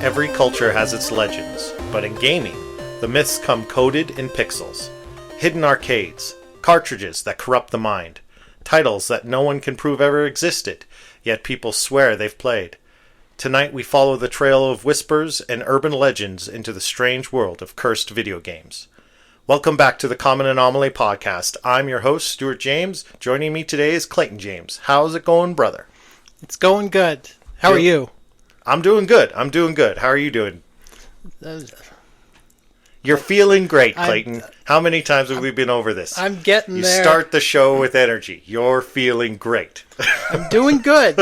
Every culture has its legends, but in gaming, the myths come coded in pixels. Hidden arcades, cartridges that corrupt the mind, titles that no one can prove ever existed, yet people swear they've played. Tonight we follow the trail of whispers and urban legends into the strange world of cursed video games. Welcome back to the Common Anomaly podcast. I'm your host, Stuart James. Joining me today is Clayton James. How's it going, brother? It's going good. How are you? I'm doing good. How are you doing? You're feeling great, Clayton. How many times have we been over this? I'm getting there. You start the show with energy. You're feeling great. I'm doing good.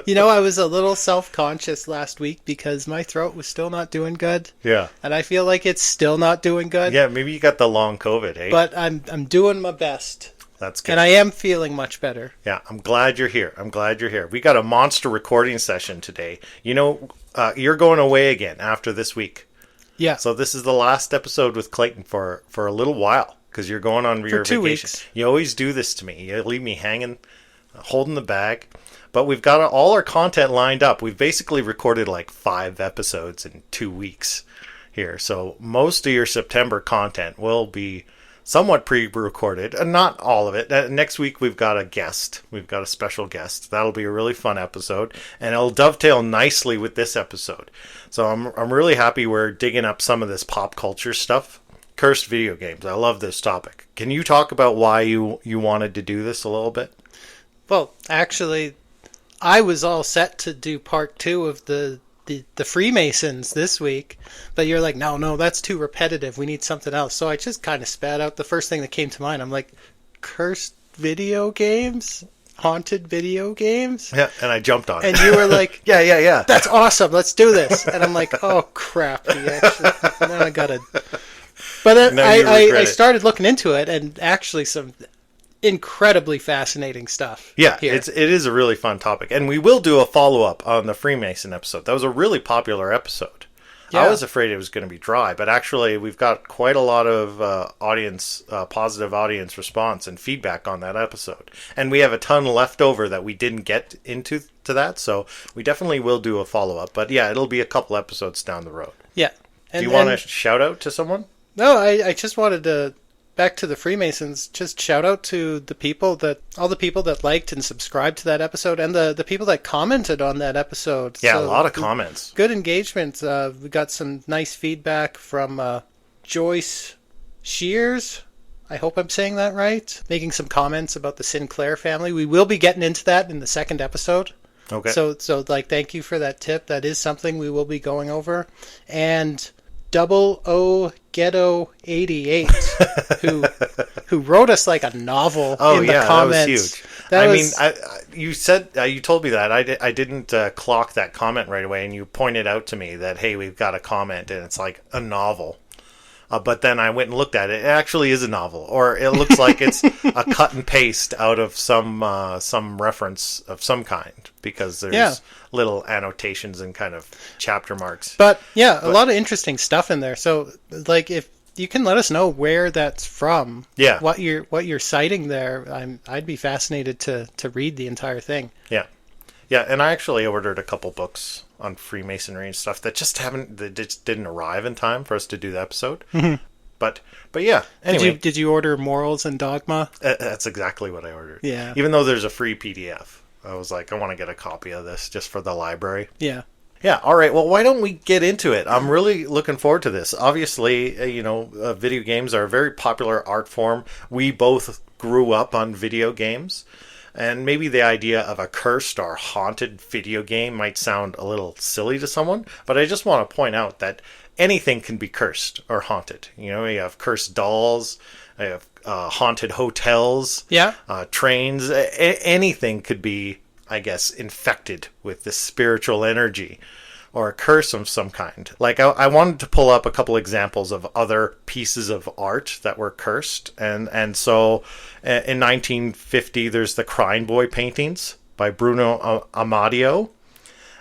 You know, I was a little self-conscious last week because my throat was still not doing good. Yeah. And I feel like it's still not doing good. Yeah, maybe you got the long COVID, hey? But I'm doing my best. That's good. And I am feeling much better. Yeah, I'm glad you're here. We got a monster recording session today. You know, you're going away again after this week. Yeah. So this is the last episode with Clayton for a little while because you're going on your 2 vacation. weeks. You always do this to me. You leave me hanging, holding the bag. But we've got all our content lined up. We've basically recorded like 5 episodes in 2 weeks here. So most of your September content will be somewhat pre-recorded, and not all of it. Next week we've got a guest. We've got a special guest. That'll be a really fun episode, and it'll dovetail nicely with this episode. So I'm really happy we're digging up some of this pop culture stuff. Cursed video games. I love this topic. Can you talk about why you wanted to do this a little bit? Well, actually, I was all set to do part 2 of the Freemasons this week, but you're like, no, that's too repetitive. We need something else. So I just kind of spat out the first thing that came to mind. I'm like, cursed video games? Haunted video games? Yeah, and I jumped on it. And you were like, yeah. That's awesome. Let's do this. And I'm like, oh, crap. Now I got to... But then I started looking into it, and actually some incredibly fascinating stuff. Yeah, here. it is a really fun topic. And we will do a follow-up on the Freemason episode. That was a really popular episode. Yeah. I was afraid it was going to be dry, but actually we've got quite a lot of positive audience response and feedback on that episode. And we have a ton left over that we didn't get into that, so we definitely will do a follow-up. But yeah, it'll be a couple episodes down the road. Yeah. Do you want to shout out to someone? No, I just wanted to... Back to the Freemasons, just shout out to all the people that liked and subscribed to that episode, and the people that commented on that episode. Yeah, so, a lot of comments. Good engagement. We got some nice feedback from Joyce Shears. I hope I'm saying that right. Making some comments about the Sinclair family. We will be getting into that in the second episode. Okay. So thank you for that tip. That is something we will be going over. And Double O Ghetto 88 who wrote us like a novel in the comments. That was huge. You told me that. I didn't clock that comment right away, and you pointed out to me that, hey, we've got a comment and it's like a novel. But then I went and looked at it. It actually is a novel, or it looks like it's a cut and paste out of some reference of some kind, because there's little annotations and kind of chapter marks. But a lot of interesting stuff in there. So, like, if you can let us know where that's from, what you're citing there, I'd be fascinated to read the entire thing. Yeah, and I actually ordered a couple books on Freemasonry and stuff that just didn't arrive in time for us to do the episode. Mm-hmm. But yeah, anyway. Did you order Morals and Dogma? That's exactly what I ordered. Yeah. Even though there's a free PDF. I was like, I want to get a copy of this just for the library. Yeah. Yeah, all right. Well, why don't we get into it? I'm really looking forward to this. Obviously, video games are a very popular art form. We both grew up on video games. And maybe the idea of a cursed or haunted video game might sound a little silly to someone, but I just want to point out that anything can be cursed or haunted. You know, you have cursed dolls, you have haunted hotels, trains. Anything could be, I guess, infected with this spiritual energy or a curse of some kind. Like, I wanted to pull up a couple examples of other pieces of art that were cursed. And so in 1950, there's the Crying Boy paintings by Bruno Amadio.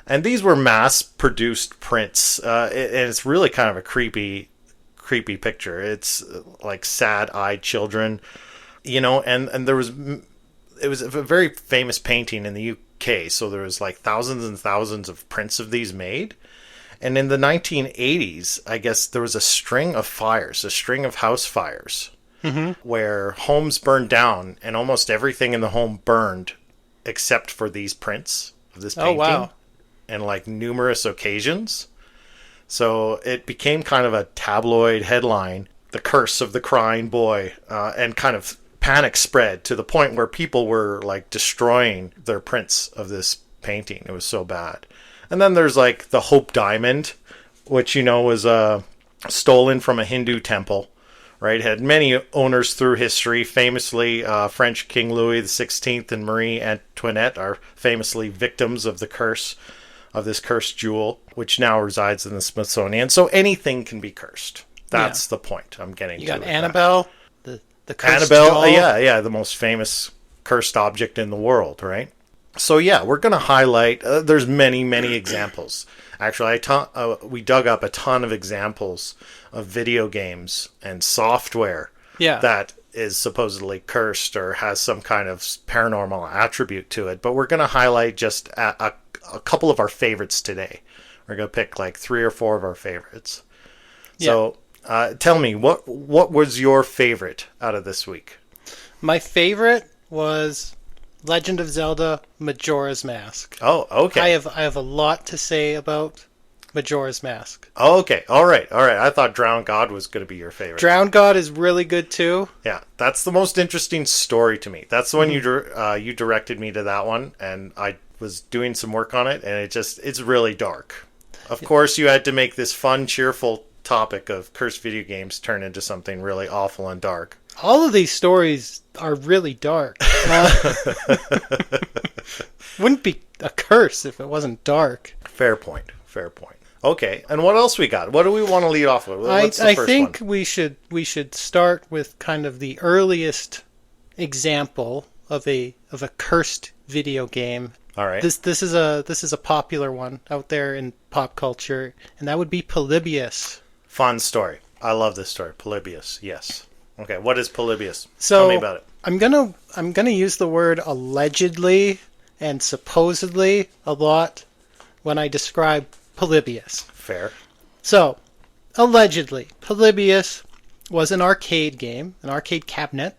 And these were mass-produced prints. And it's really kind of a creepy picture. It's like sad-eyed children, and there was... It was a very famous painting in the UK. So there was like thousands and thousands of prints of these made. And in the 1980s, I guess there was a string of fires, a string of house fires, where homes burned down and almost everything in the home burned except for these prints of this painting. Oh, wow. And like numerous occasions. So it became kind of a tabloid headline, The Curse of the Crying Boy, and kind of panic spread to the point where people were like destroying their prints of this painting. It was so bad. And then there's like the Hope Diamond, which, you know, was stolen from a Hindu temple, right? Had many owners through history. Famously, French King Louis XVI and Marie Antoinette are famously victims of the curse of this cursed jewel, which now resides in the Smithsonian. So anything can be cursed. That's the point I'm getting to. You got Annabelle, the cursed Annabelle, jewel. yeah, the most famous cursed object in the world, right? So yeah, we're going to highlight, there's many, many examples. Actually, we dug up a ton of examples of video games and software that is supposedly cursed or has some kind of paranormal attribute to it. But we're going to highlight just a couple of our favorites today. We're going to pick like 3 or 4 of our favorites. So tell me, what was your favorite out of this week? My favorite was Legend of Zelda Majora's Mask. Oh, okay. I have a lot to say about Majora's Mask. Oh, okay. All right. I thought Drowned God was going to be your favorite. Drowned God is really good too. Yeah, that's the most interesting story to me. That's the one you directed me to that one, and I was doing some work on it, and it's really dark. Of course, you had to make this fun, cheerful topic of cursed video games turn into something really awful and dark. All of these stories are really dark. Wouldn't be a curse if it wasn't dark. Fair point. Okay, and what else we got? What do we want to lead off with? What's the first think one? we should start with kind of the earliest example of a cursed video game. All right. This is a popular one out there in pop culture, and that would be Polybius. Fun story. I love this story. Polybius. Yes. Okay. What is Polybius? So, tell me about it. I'm gonna use the word allegedly and supposedly a lot when I describe Polybius. Fair. So, allegedly, Polybius was an arcade game, an arcade cabinet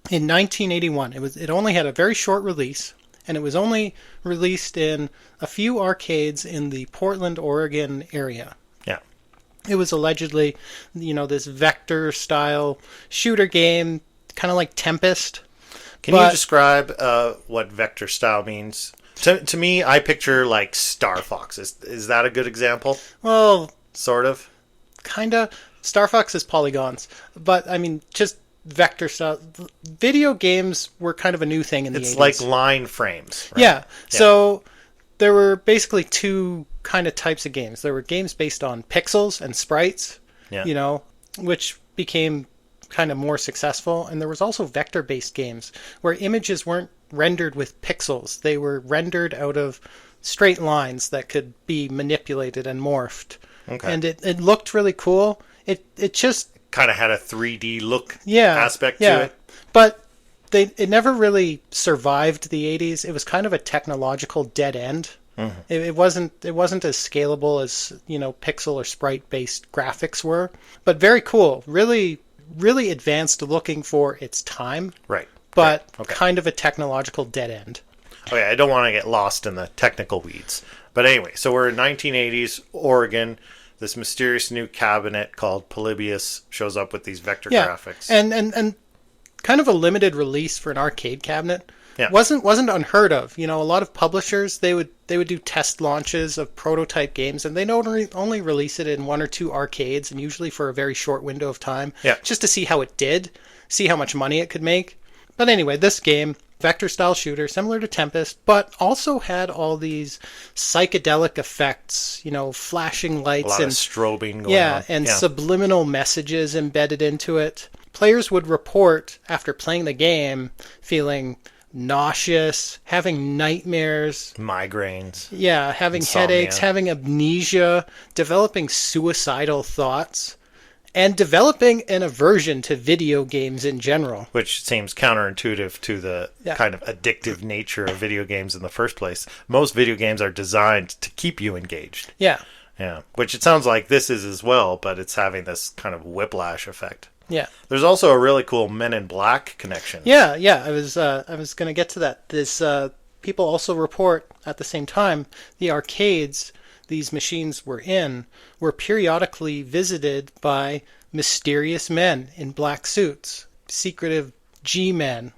in 1981. It only had a very short release, and it was only released in a few arcades in the Portland, Oregon area. Yeah. It was allegedly, this vector-style shooter game, kind of like Tempest. Can you describe what vector style means? To me, I picture like Star Fox. Is that a good example? Well, sort of. Kinda. Star Fox is polygons, but I mean, just vector style. Video games were kind of a new thing in the 80s. It's like line frames. Right? Yeah. So there were basically 2 kind of types of games. There were games based on pixels and sprites, which became kind of more successful. And there was also vector-based games where images weren't rendered with pixels. They were rendered out of straight lines that could be manipulated and morphed. Okay. And it looked really cool. It just kind of had a 3D look aspect to it. But it never really survived the 80s. It was kind of a technological dead end. Mm-hmm. It wasn't as scalable as, pixel or sprite based graphics were, but very cool. Really really advanced looking for its time. Right. But Okay. kind of a technological dead end. Okay, I don't want to get lost in the technical weeds. But anyway, so we're in 1980s Oregon. This mysterious new cabinet called Polybius shows up with these vector graphics. And kind of a limited release for an arcade cabinet. Yeah. Wasn't unheard of. A lot of publishers, they would do test launches of prototype games, and they'd only release it in 1 or 2 arcades, and usually for a very short window of time, just to see how it did, see how much money it could make. But anyway, this game, vector-style shooter, similar to Tempest, but also had all these psychedelic effects, flashing lights. A lot and of strobing going on. And subliminal messages embedded into it. Players would report, after playing the game, feeling nauseous, having nightmares, migraines, having insomnia. headaches, having amnesia, developing suicidal thoughts. and developing an aversion to video games in general. Which seems counterintuitive to the kind of addictive nature of video games in the first place. Most video games are designed to keep you engaged. Yeah. Yeah. Which it sounds like this is as well, but it's having this kind of whiplash effect. Yeah. There's also a really cool Men in Black connection. Yeah. I was going to get to that. This people also report at the same time the arcades these machines were periodically visited by mysterious men in black suits, secretive G-men,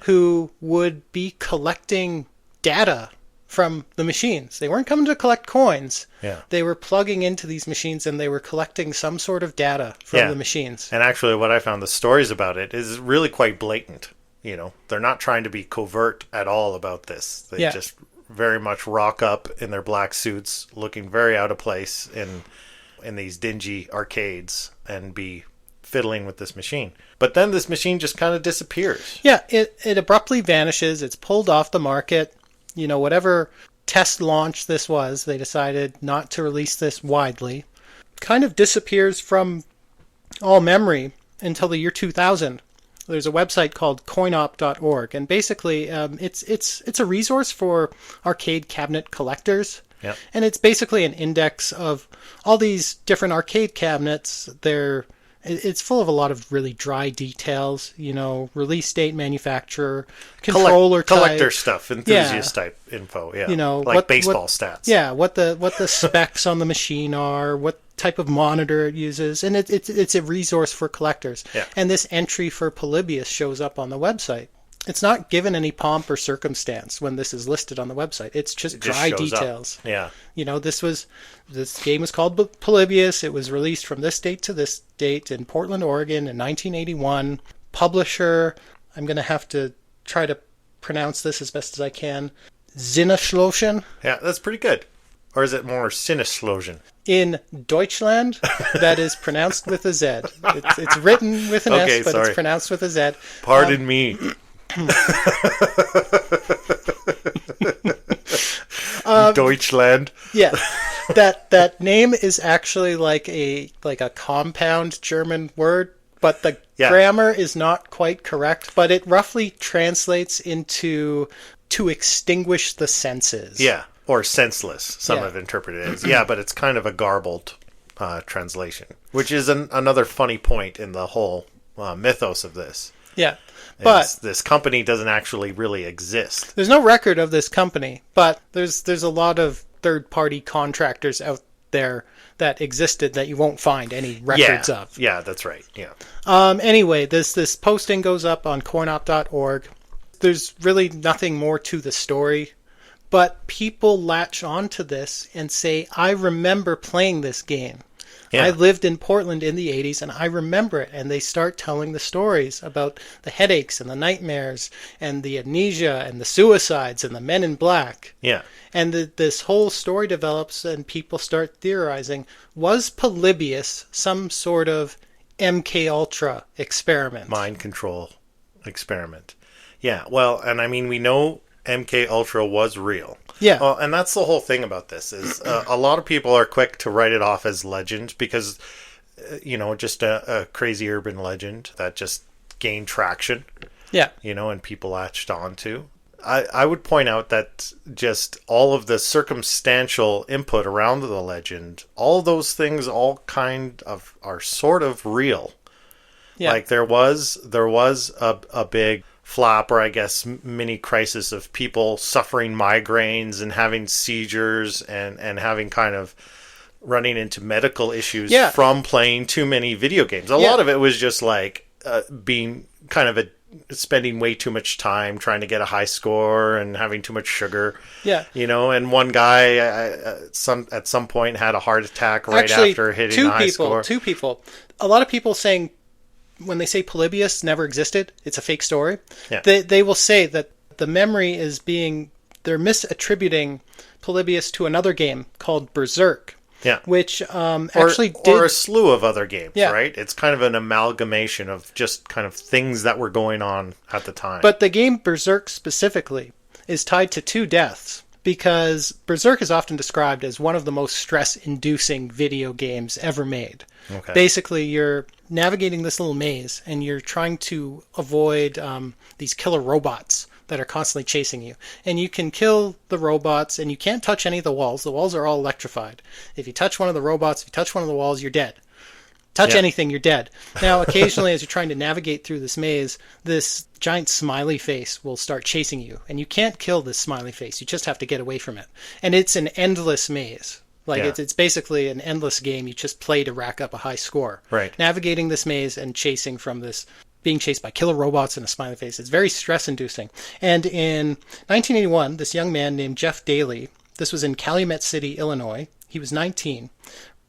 who would be collecting data from the machines. They weren't coming to collect coins. Yeah. They were plugging into these machines and they were collecting some sort of data from the machines. And actually what I found the stories about it is really quite blatant. You know, they're not trying to be covert at all about this. They just very much rock up in their black suits, looking very out of place in these dingy arcades and be fiddling with this machine. But then this machine just kind of disappears. Yeah, it abruptly vanishes. It's pulled off the market. You know, whatever test launch this was, they decided not to release this widely. Kind of disappears from all memory until the year 2000. There's a website called coinop.org, and basically it's a resource for arcade cabinet collectors. Yep. And it's basically an index of all these different arcade cabinets. It's full of a lot of really dry details, you know, release date, manufacturer, controller type. Collector stuff, enthusiast type info, You know, like baseball stats. Yeah, what the specs on the machine are, what type of monitor it uses, and it's a resource for collectors. Yeah. And this entry for Polybius shows up on the website. It's not given any pomp or circumstance when this is listed on the website. It's just dry details. Up. Yeah. You know, this game was called Polybius. It was released from this date to this date in Portland, Oregon in 1981. Publisher, I'm going to have to try to pronounce this as best as I can. Sinneschlossen. Yeah, that's pretty good. Or is it more Sinneschlossen? In Deutschland, that is pronounced with a Z. It's written with an S, but it's pronounced with a Z. Pardon me. Deutschland. Yeah, that name is actually like a compound German word, but the grammar is not quite correct. But it roughly translates into to extinguish the senses. Yeah, or senseless. Some have interpreted it as but it's kind of a garbled translation, which is another funny point in the whole mythos of this. Yeah. But this company doesn't actually really exist. There's no record of this company, but there's a lot of third-party contractors out there that existed that you won't find any records of. Yeah, that's right. Yeah. Anyway, this posting goes up on coinop.org. There's really nothing more to the story, but people latch onto this and say, I remember playing this game. Yeah. I lived in Portland in the 80s, and I remember it. And they start telling the stories about the headaches and the nightmares and the amnesia and the suicides and the men in black. Yeah. And this whole story develops, and people start theorizing, was Polybius some sort of MK Ultra experiment? Mind control experiment. Yeah, well, and I mean, we know MK Ultra was real. Yeah. Well, and that's the whole thing about this is a lot of people are quick to write it off as legend because, just a crazy urban legend that just gained traction. Yeah. And people latched onto. I would point out that just all of the circumstantial input around the legend, all those things all kind of are sort of real. Yeah. Like there was a big flop, or I guess mini crisis of people suffering migraines and having seizures and having kind of running into medical issues from playing too many video games. A lot of it was just like being kind of spending way too much time trying to get a high score and having too much sugar. Yeah. And one guy at some point had a heart attack after hitting a high score. Two people. A lot of people saying when they say Polybius never existed, it's a fake story. Yeah. They will say that the memory is they're misattributing Polybius to another game called Berserk. Yeah. Which or a slew of other games, right? It's kind of an amalgamation of just kind of things that were going on at the time. But the game Berserk specifically is tied to two deaths. because Berserk is often described as one of the most stress-inducing video games ever made. Okay. Basically, you're navigating this little maze, and you're trying to avoid these killer robots that are constantly chasing you. And you can kill the robots, and you can't touch any of the walls. The walls are all electrified. If you touch one of the robots, if you touch one of the walls, you're dead. Touch anything, you're dead. Now, occasionally, as you're trying to navigate through this maze, this giant smiley face will start chasing you. And you can't kill this smiley face. You just have to get away from it. And it's an endless maze. It's basically an endless game. You just play to rack up a high score. Right. Navigating this maze and chasing from this, being chased by killer robots and a smiley face. It's very stress-inducing. And in 1981, this young man named Jeff Daly, this was in Calumet City, Illinois. He was 19.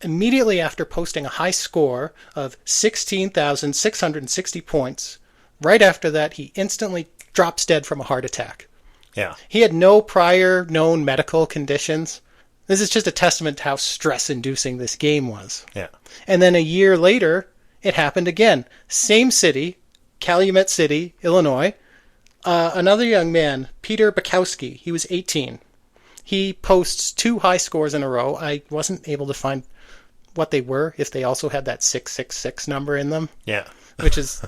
Immediately after posting a high score of 16,660 points, right after that, he instantly drops dead from a heart attack. Yeah. He had no prior known medical conditions. This is just a testament to how stress-inducing this game was. Yeah. And then a year later, it happened again. Same city, Calumet City, Illinois. Another young man, Peter Bukowski, he was 18. He posts 2 high scores in a row. I wasn't able to find what they were, if they also had that 666 number in them. Yeah. Which is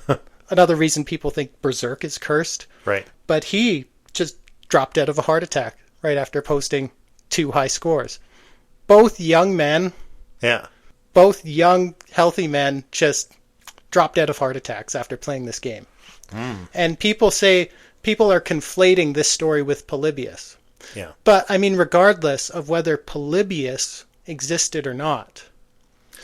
another reason people think Berserk is cursed. Right. But he just dropped dead of a heart attack right after posting 2 high scores. Both young men, Yeah. both young, healthy men just dropped dead of heart attacks after playing this game. And people say, people are conflating this story with Polybius. Yeah. But, I mean, regardless of whether Polybius existed or not,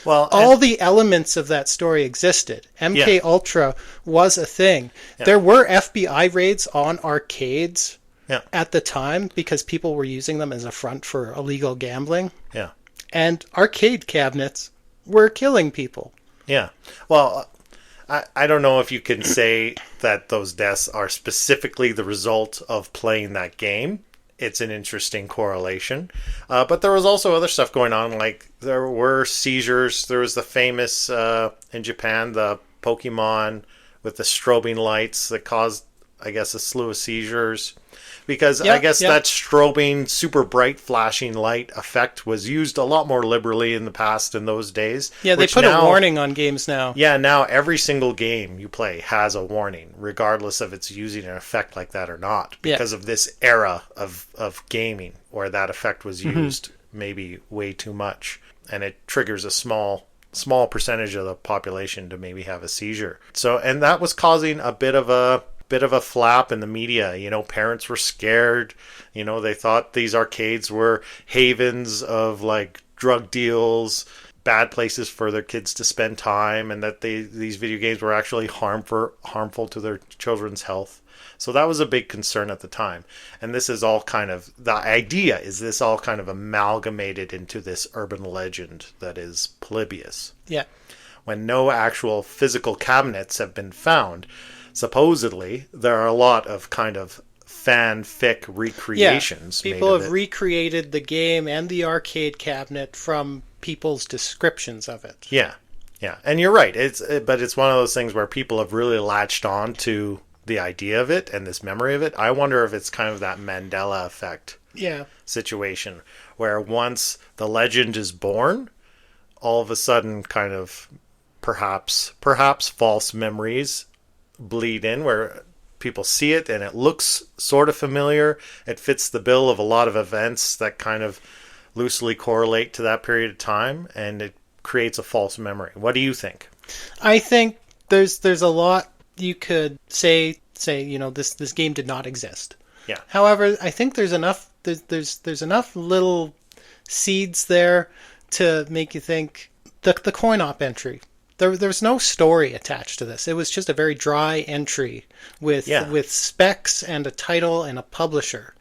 Well, all the elements of that story existed. MK Ultra was a thing. Yeah. There were FBI raids on arcades Yeah. at the time because people were using them as a front for illegal gambling. Yeah. And arcade cabinets were killing people. Yeah. Well, I don't know if you can say that those deaths are specifically the result of playing that game. It's an interesting correlation. But there was also other stuff going on, like there were seizures. There was the famous, in Japan, the Pokemon with the strobing lights that caused, I guess, a slew of seizures. Because I guess that strobing, super bright flashing light effect was used a lot more liberally in the past in those days. Yeah, they put a warning on games now. Yeah, now every single game you play has a warning, regardless of it's using an effect like that or not. Because of this era of gaming where that effect was used maybe way too much. And it triggers a small percentage of the population to maybe have a seizure. So, and that was causing a bit of a flap in the media. You know, parents were scared. You know, they thought these arcades were havens of like drug deals, bad places for their kids to spend time, and that these video games were actually harmful to their children's health. So that was a big concern at the time. And this is all kind of, the idea is this all kind of amalgamated into this urban legend that is Polybius. Yeah. When no actual physical cabinets have been found, supposedly there are a lot of kind of fanfic recreations. People have recreated the game and the arcade cabinet from people's descriptions of it. Yeah, and you're right. But it's one of those things where people have really latched on to the idea of it and this memory of it. I wonder if it's kind of that Mandela effect situation where once the legend is born, all of a sudden kind of perhaps false memories bleed in where people see it and it looks sort of familiar. It fits the bill of a lot of events that kind of loosely correlate to that period of time, and it creates a false memory. What do you think? I think there's a lot you could say, you know, this game did not exist. Yeah. However, I think there's enough little seeds there to make you think the coin op entry. There's no story attached to this. It was just a very dry entry with specs and a title and a publisher.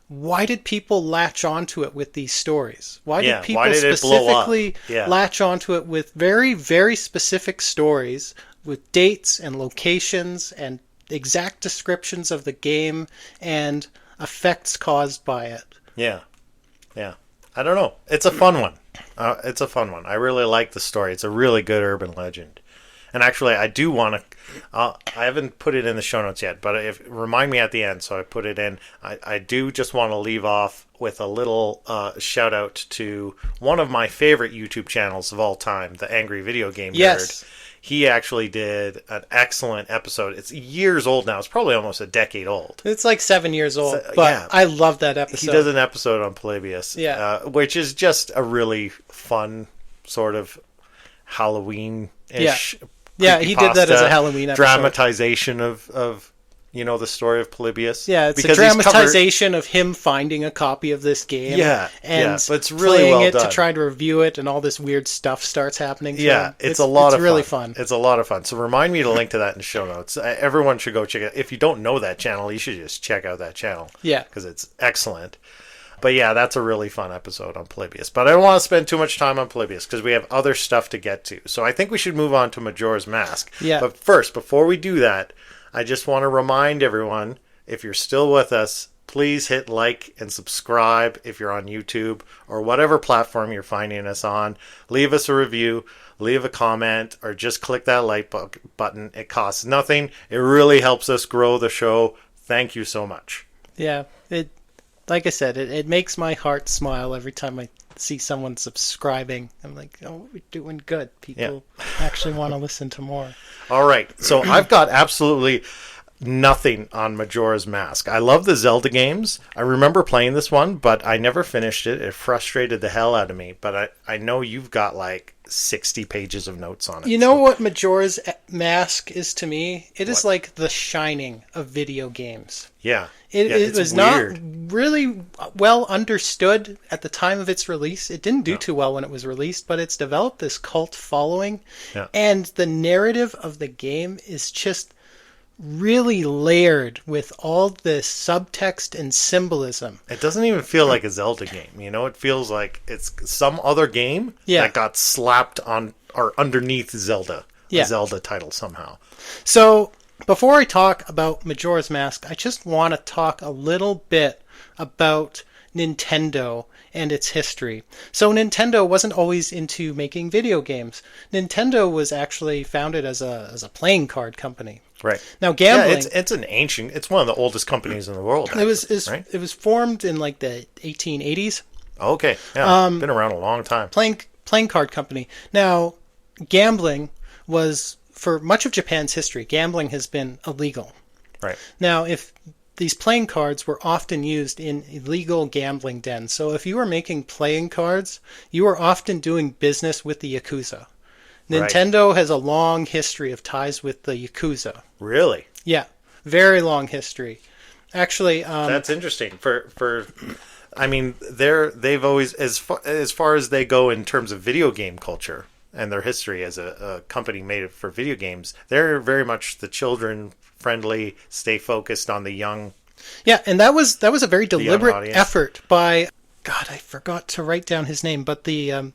Why did people latch onto it with these stories? Why did people specifically latch onto it with very, very specific stories with dates and locations and exact descriptions of the game and effects caused by it? Yeah. I don't know. It's a fun one. I really like the story. It's a really good urban legend. And actually, I do want to. I haven't put it in the show notes yet, but remind me at the end, so I put it in. I do just want to leave off with a little shout out to one of my favorite YouTube channels of all time, the Angry Video Game Nerd. Yes. He actually did an excellent episode. It's years old now. It's probably almost a decade old. It's like 7 years old, but yeah. I love that episode. He does an episode on Polybius, which is just a really fun sort of Halloween-ish. Yeah, he did that as a Halloween episode. Dramatization of the story of Polybius. Yeah, it's a dramatization of him finding a copy of this game. And but it's really playing well it done. to try to review it, and all this weird stuff starts happening. It's a lot of fun. It's really fun. It's a lot of fun. So remind me to link to that in the show notes. Everyone should go check it. If you don't know that channel, you should just check out that channel. Yeah, because it's excellent. But yeah, that's a really fun episode on Polybius. But I don't want to spend too much time on Polybius because we have other stuff to get to. So I think we should move on to Majora's Mask. Yeah. But first, before we do that, I just want to remind everyone, if you're still with us, please hit like and subscribe if you're on YouTube or whatever platform you're finding us on. Leave us a review, leave a comment, or just click that like button. It costs nothing. It really helps us grow the show. Thank you so much. Yeah, like I said, it makes my heart smile every time I see someone subscribing. I'm like, oh, we're doing good. People actually want to listen to more. All right. So I've got absolutely nothing on Majora's Mask. I love the Zelda games. I remember playing this one, but I never finished it. It frustrated the hell out of me. But I know you've got like 60 pages of notes on it. You know what Majora's Mask is to me? It is like the Shining of video games. Yeah. It was weird. Not really well understood at the time of its release. It didn't do too well when it was released, but it's developed this cult following. Yeah. And the narrative of the game is just really layered with all this subtext and symbolism. It doesn't even feel like a Zelda game. It feels like it's some other game that got slapped on or underneath Zelda. A Zelda title somehow. So before I talk about Majora's Mask, I just want to talk a little bit about Nintendo and its history. So Nintendo wasn't always into making video games. Nintendo was actually founded as a playing card company. Right. Now gambling. Yeah, it's one of the oldest companies in the world. Actually, it was formed in like the 1880s. Okay. Yeah. Been around a long time. Playing card company. Now, gambling was, for much of Japan's history, gambling has been illegal. Right. Now, if these playing cards were often used in illegal gambling dens. So if you were making playing cards, you were often doing business with the Yakuza. Nintendo has a long history of ties with the Yakuza. Really? Yeah, very long history. Actually, that's interesting. They've always, as far as they go in terms of video game culture and their history as a company made for video games, they're very much the children friendly, stay focused on the young. Yeah, and that was a very deliberate effort by, God, I forgot to write down his name, but the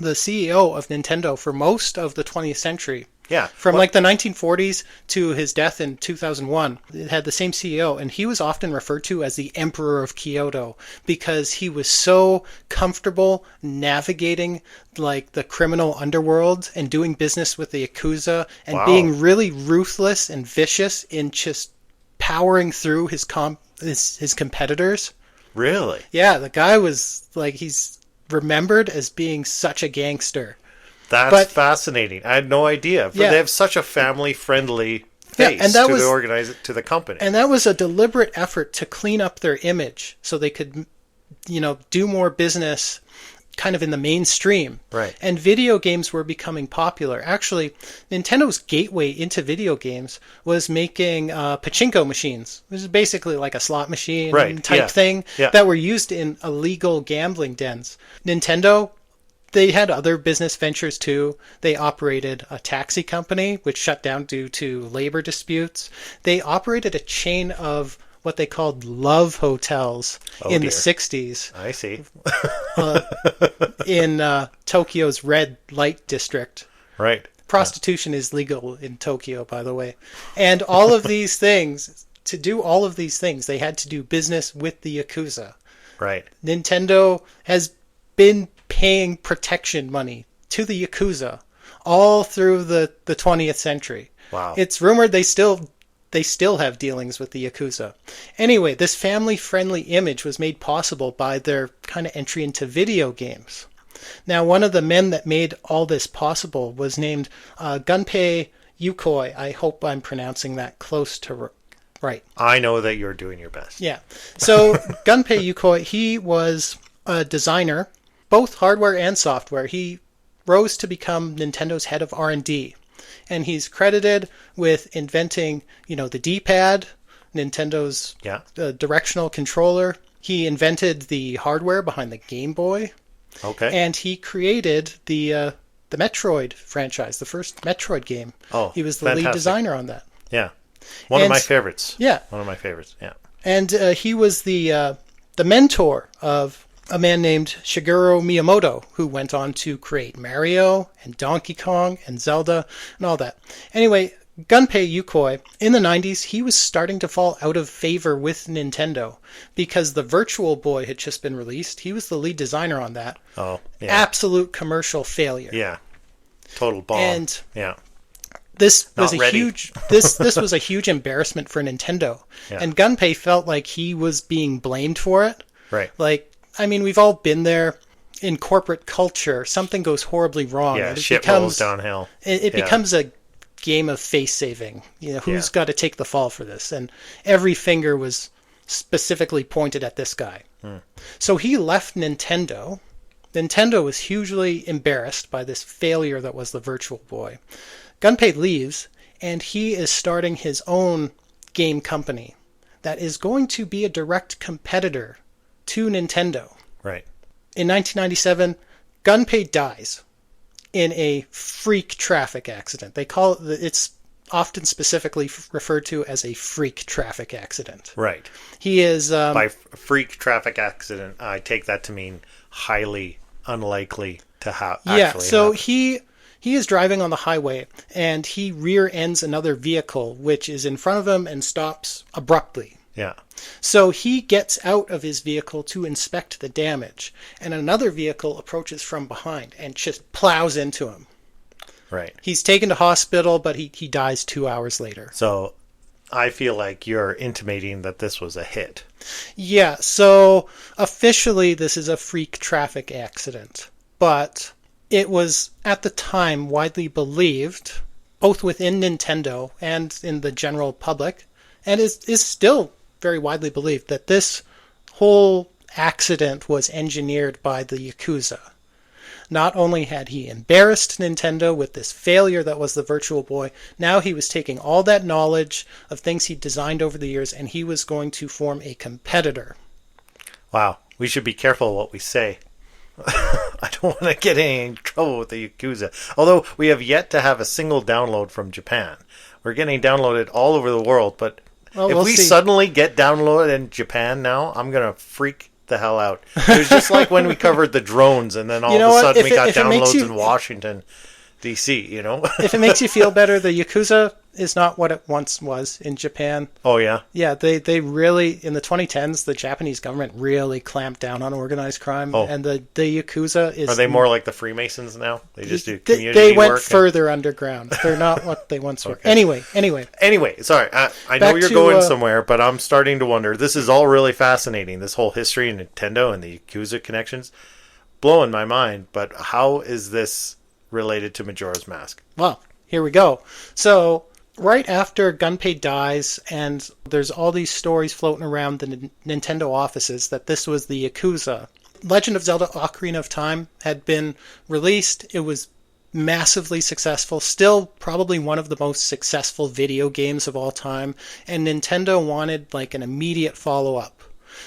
CEO of Nintendo for most of the 20th century. Yeah. From like the 1940s to his death in 2001, it had the same CEO, and he was often referred to as the Emperor of Kyoto because he was so comfortable navigating like the criminal underworld and doing business with the Yakuza and being really ruthless and vicious in just powering through his competitors. Really? Yeah, the guy was like, he's remembered as being such a gangster. That's fascinating. I had no idea. They have such a family-friendly face organize it to the company. And that was a deliberate effort to clean up their image so they could, do more business kind of in the mainstream. Right. And video games were becoming popular. Actually, Nintendo's gateway into video games was making pachinko machines, which is basically like a slot machine type thing that were used in illegal gambling dens. Nintendo, they had other business ventures too. They operated a taxi company, which shut down due to labor disputes. They operated a chain of what they called love hotels the 60s. I see. In Tokyo's red light district. Right. Prostitution is legal in Tokyo, by the way. And all of these things, to do all of these things, they had to do business with the Yakuza. Right. Nintendo has been paying protection money to the Yakuza all through the 20th century. Wow. It's rumored they still have dealings with the Yakuza. Anyway, this family-friendly image was made possible by their kind of entry into video games. Now, one of the men that made all this possible was named Gunpei Yukoi. I hope I'm pronouncing that close to right. I know that you're doing your best. Yeah. So Gunpei Yukoi, he was a designer, both hardware and software. He rose to become Nintendo's head of R&D. And he's credited with inventing, the D-pad, Nintendo's directional controller. He invented the hardware behind the Game Boy. Okay. And he created the Metroid franchise, the first Metroid game. Oh, he was the fantastic. lead designer on that. Yeah. One of my favorites. Yeah. One of my favorites, yeah. And he was the mentor of a man named Shigeru Miyamoto, who went on to create Mario and Donkey Kong and Zelda and all that. Anyway, Gunpei Yukoi, in the 90s, he was starting to fall out of favor with Nintendo because the Virtual Boy had just been released. He was the lead designer on that. Oh, yeah. Absolute commercial failure. Yeah. Total bomb. And yeah. This was Not ready. huge this was a huge embarrassment for Nintendo. Yeah. And Gunpei felt like he was being blamed for it. Right. We've all been there. In corporate culture, something goes horribly wrong. Yeah, and shit rolls downhill. It becomes a game of face saving. Who's got to take the fall for this? And every finger was specifically pointed at this guy. So he left Nintendo. Nintendo was hugely embarrassed by this failure that was the Virtual Boy. Gunpei leaves, and he is starting his own game company that is going to be a direct competitor to Nintendo. Right. In 1997, Gunpei dies in a freak traffic accident. They call it's often specifically referred to as a freak traffic accident. Right. He is by freak traffic accident, I take that to mean highly unlikely to actually happen. He is driving on the highway and he rear ends another vehicle which is in front of him and stops abruptly. Yeah. So he gets out of his vehicle to inspect the damage, and another vehicle approaches from behind and just plows into him. Right. He's taken to hospital, but he dies 2 hours later. So I feel like you're intimating that this was a hit. Yeah, so officially this is a freak traffic accident, but it was at the time widely believed, both within Nintendo and in the general public, and is still very widely believed, that this whole accident was engineered by the Yakuza. Not only had he embarrassed Nintendo with this failure that was the Virtual Boy, now he was taking all that knowledge of things he'd designed over the years and he was going to form a competitor. Wow. We should be careful what we say. I don't want to get in trouble with the Yakuza. Although we have yet to have a single download from Japan. We're getting downloaded all over the world, but if we suddenly get downloaded in Japan now, I'm going to freak the hell out. It was just like when we covered the drones and then all of a sudden we got downloads in Washington, D.C., If it makes you feel better, the Yakuza is not what it once was in Japan. Oh, yeah? Yeah, they really, in the 2010s, the Japanese government really clamped down on organized crime. Oh. And the Yakuza is... Are they more like the Freemasons now? They just do community work? They went further underground. They're not what they once were. Anyway, sorry. I know you're going somewhere, but I'm starting to wonder. This is all really fascinating, this whole history of Nintendo and the Yakuza connections. Blowing my mind, but how is this related to Majora's Mask? Well, here we go. So... right after Gunpei dies, and there's all these stories floating around the Nintendo offices that this was the Yakuza. Legend of Zelda Ocarina of Time had been released. It was massively successful, still probably one of the most successful video games of all time, and Nintendo wanted an immediate follow-up.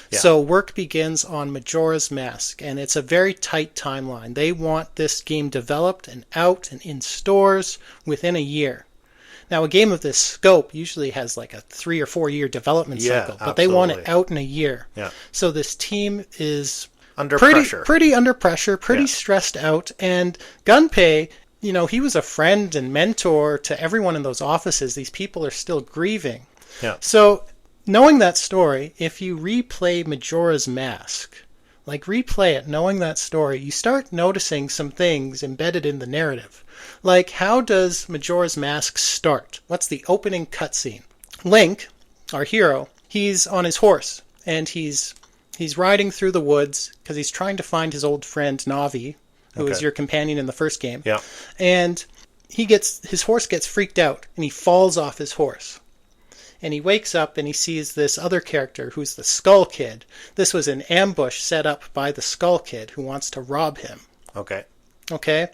Yeah. So work begins on Majora's Mask, and it's a very tight timeline. They want this game developed and out and in stores within a year. Now, a game of this scope usually has a 3 or 4 year development cycle, but they want it out in a year. Yeah. So this team is pressure. Pretty under pressure, pretty stressed out. And Gunpei, he was a friend and mentor to everyone in those offices. These people are still grieving. Yeah. So knowing that story, if you replay Majora's Mask, like replay it, knowing that story, you start noticing some things embedded in the narrative. Like, how does Majora's Mask start? What's the opening cutscene? Link, our hero, he's on his horse, and he's riding through the woods because he's trying to find his old friend Navi, who is your companion in the first game. Yeah. And his horse gets freaked out, and he falls off his horse. And he wakes up and he sees this other character who's the Skull Kid. This was an ambush set up by the Skull Kid who wants to rob him. Okay. Okay?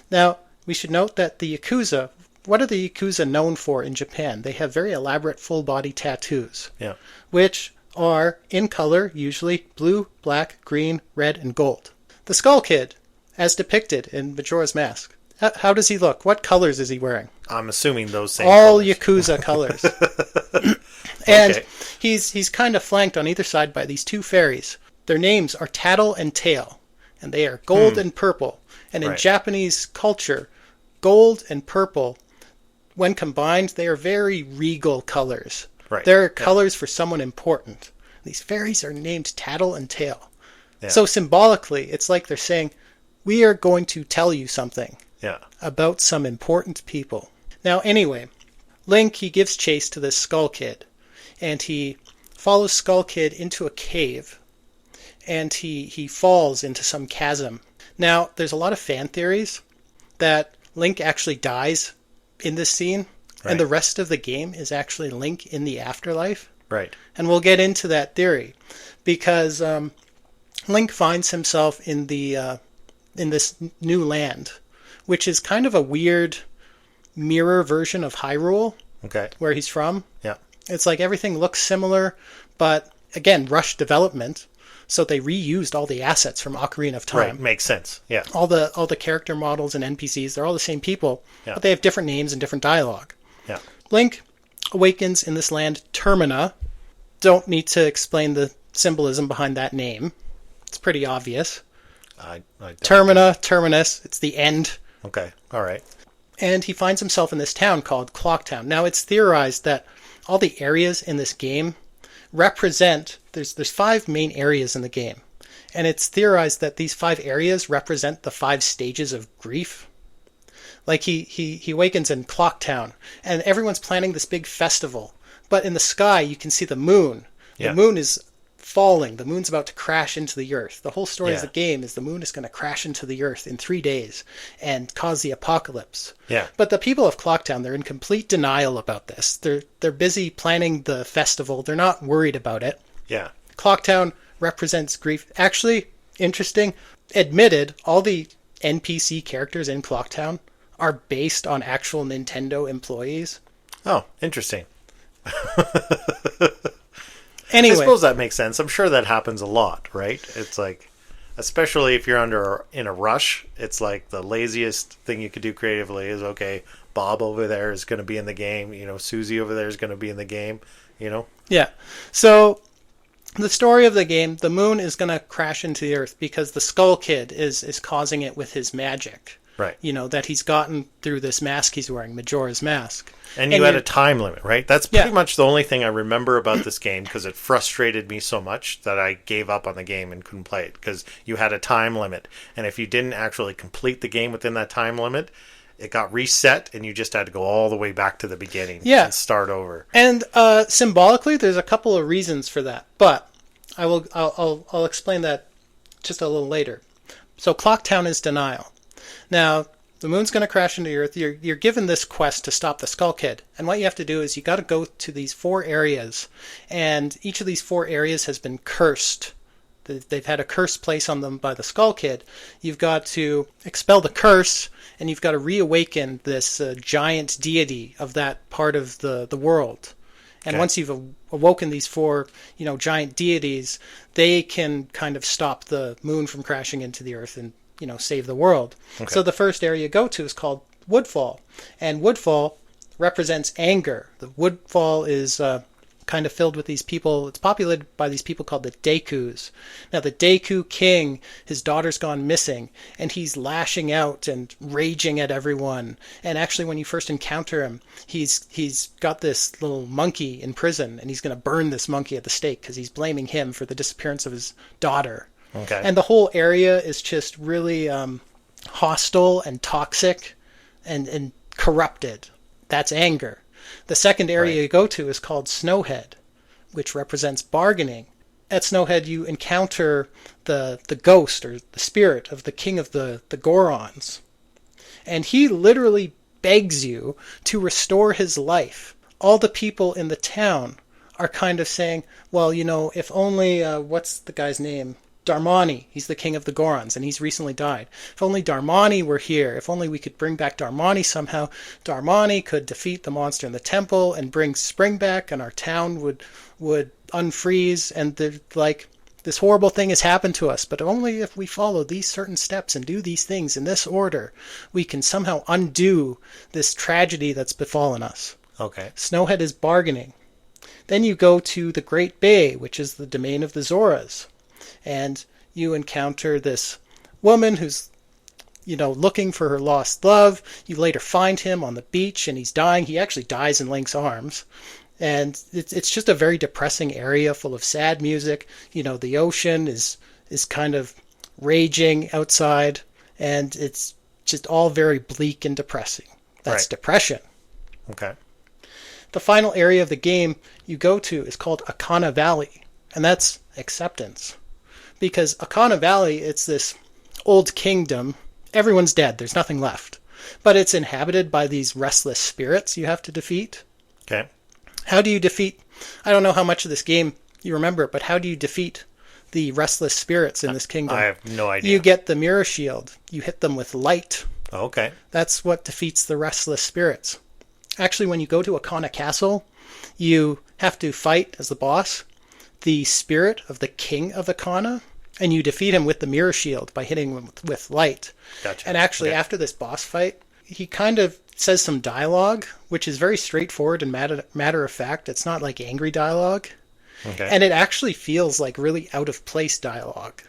Now, we should note that the Yakuza, what are the Yakuza known for in Japan? They have very elaborate full-body tattoos. Yeah. Which are in color, usually blue, black, green, red, and gold. The Skull Kid, as depicted in Majora's Mask, how does he look? What colors is he wearing? I'm assuming those same all colors. Yakuza colors. And Okay. he's kind of flanked on either side by these two fairies. Their names are Tattle and Tail, and they are gold and purple. And in Right. Japanese culture, gold and purple, when combined, they are very regal colors. Right. They're colors for someone important. These fairies are named Tattle and Tail. Yeah. So symbolically, it's like they're saying, we are going to tell you something Yeah. about some important people. Now, anyway, Link, he gives chase to this Skull Kid, and he follows Skull Kid into a cave, and he falls into some chasm. Now, there's a lot of fan theories that Link actually dies in this scene, and the rest of the game is actually Link in the afterlife. Right. And we'll get into that theory, because Link finds himself in this new land, which is kind of a weird mirror version of Hyrule, Okay. where he's from. Yeah. It's like everything looks similar, but again, rushed development. So they reused all the assets from Ocarina of Time. Right. Makes sense. Yeah. All the character models and NPCs, they're all the same people, but they have different names and different dialogue. Yeah. Link awakens in this land, Termina. Don't need to explain the symbolism behind that name. It's pretty obvious. I don't Termina, terminus, it's the end. Okay. All right. And he finds himself in this town called Clocktown. Now, it's theorized that all the areas in this game represent... There's 5 main areas in the game. And it's theorized that these 5 areas represent the 5 stages of grief. Like, he awakens in Clocktown, and everyone's planning this big festival. But in the sky, you can see the moon. Yeah. The moon is falling. The moon's about to crash into the earth. The whole story of Yeah. the game is the moon is going to crash into the earth in 3 days and cause the apocalypse. Yeah. But the people of Clocktown, they're in complete denial about this. They're busy planning the festival. They're not worried about it. Yeah. Clocktown represents grief. Actually, interesting, admitted, all the NPC characters in Clocktown are based on actual Nintendo employees. Oh, interesting. Anyway, I suppose that makes sense. I'm sure that happens a lot, right? It's like, especially if you're in a rush, it's like the laziest thing you could do creatively is, okay, Bob over there is going to be in the game, Susie over there is going to be in the game, yeah. So the story of the game, the moon is going to crash into the earth because the Skull Kid is causing it with his magic. Right. That he's gotten through this mask he's wearing, Majora's Mask. And you had a time limit, right? That's pretty much the only thing I remember about this game because it frustrated me so much that I gave up on the game and couldn't play it because you had a time limit. And if you didn't actually complete the game within that time limit, it got reset and you just had to go all the way back to the beginning and start over. And symbolically, there's a couple of reasons for that. But I'll explain that just a little later. So Clocktown is denial. Now, the moon's going to crash into the earth. You're given this quest to stop the Skull Kid. And what you have to do is you got to go to these 4 areas. And each of these 4 areas has been cursed. They've had a curse placed on them by the Skull Kid. You've got to expel the curse, and you've got to reawaken this giant deity of that part of the world. And once you've awoken these 4, giant deities, they can kind of stop the moon from crashing into the earth and save the world. Okay. So the first area you go to is called Woodfall. And Woodfall represents anger. The Woodfall is kind of filled with these people. It's populated by these people called the Dekus. Now, the Deku king, his daughter's gone missing, and he's lashing out and raging at everyone. And actually, when you first encounter him, he's got this little monkey in prison, and he's going to burn this monkey at the stake because he's blaming him for the disappearance of his daughter. Okay. And the whole area is just really hostile and toxic and corrupted. That's anger. The second area Right. you go to is called Snowhead, which represents bargaining. At Snowhead, you encounter the ghost or the spirit of the king of the Gorons. And he literally begs you to restore his life. All the people in the town are kind of saying, well, if only, what's the guy's name? Darmani. He's the king of the Gorons, and he's recently died. If only Darmani were here, if only we could bring back Darmani somehow, Darmani could defeat the monster in the temple and bring spring back, and our town would unfreeze, and this horrible thing has happened to us, but only if we follow these certain steps and do these things in this order, we can somehow undo this tragedy that's befallen us. Okay. Snowhead is bargaining. Then you go to the Great Bay, which is the domain of the Zoras. And you encounter this woman who's, looking for her lost love. You later find him on the beach and he's dying. He actually dies in Link's arms. And it's just a very depressing area full of sad music. The ocean is kind of raging outside, and it's just all very bleak and depressing. That's Right. depression. Okay. The final area of the game you go to is called Akana Valley, and that's acceptance. Because Akana Valley, it's this old kingdom. Everyone's dead. There's nothing left. But it's inhabited by these restless spirits you have to defeat. Okay. How do you defeat... I don't know how much of this game you remember, but how do you defeat the restless spirits in this kingdom? I have no idea. You get the mirror shield. You hit them with light. Okay. That's what defeats the restless spirits. Actually, when you go to Akana Castle, you have to fight as the boss the spirit of the king of Akana, and you defeat him with the mirror shield by hitting him with light. Gotcha. And actually, Okay. after this boss fight, he kind of says some dialogue, which is very straightforward and matter of fact. It's not like angry dialogue. Okay. And it actually feels like really out of place dialogue.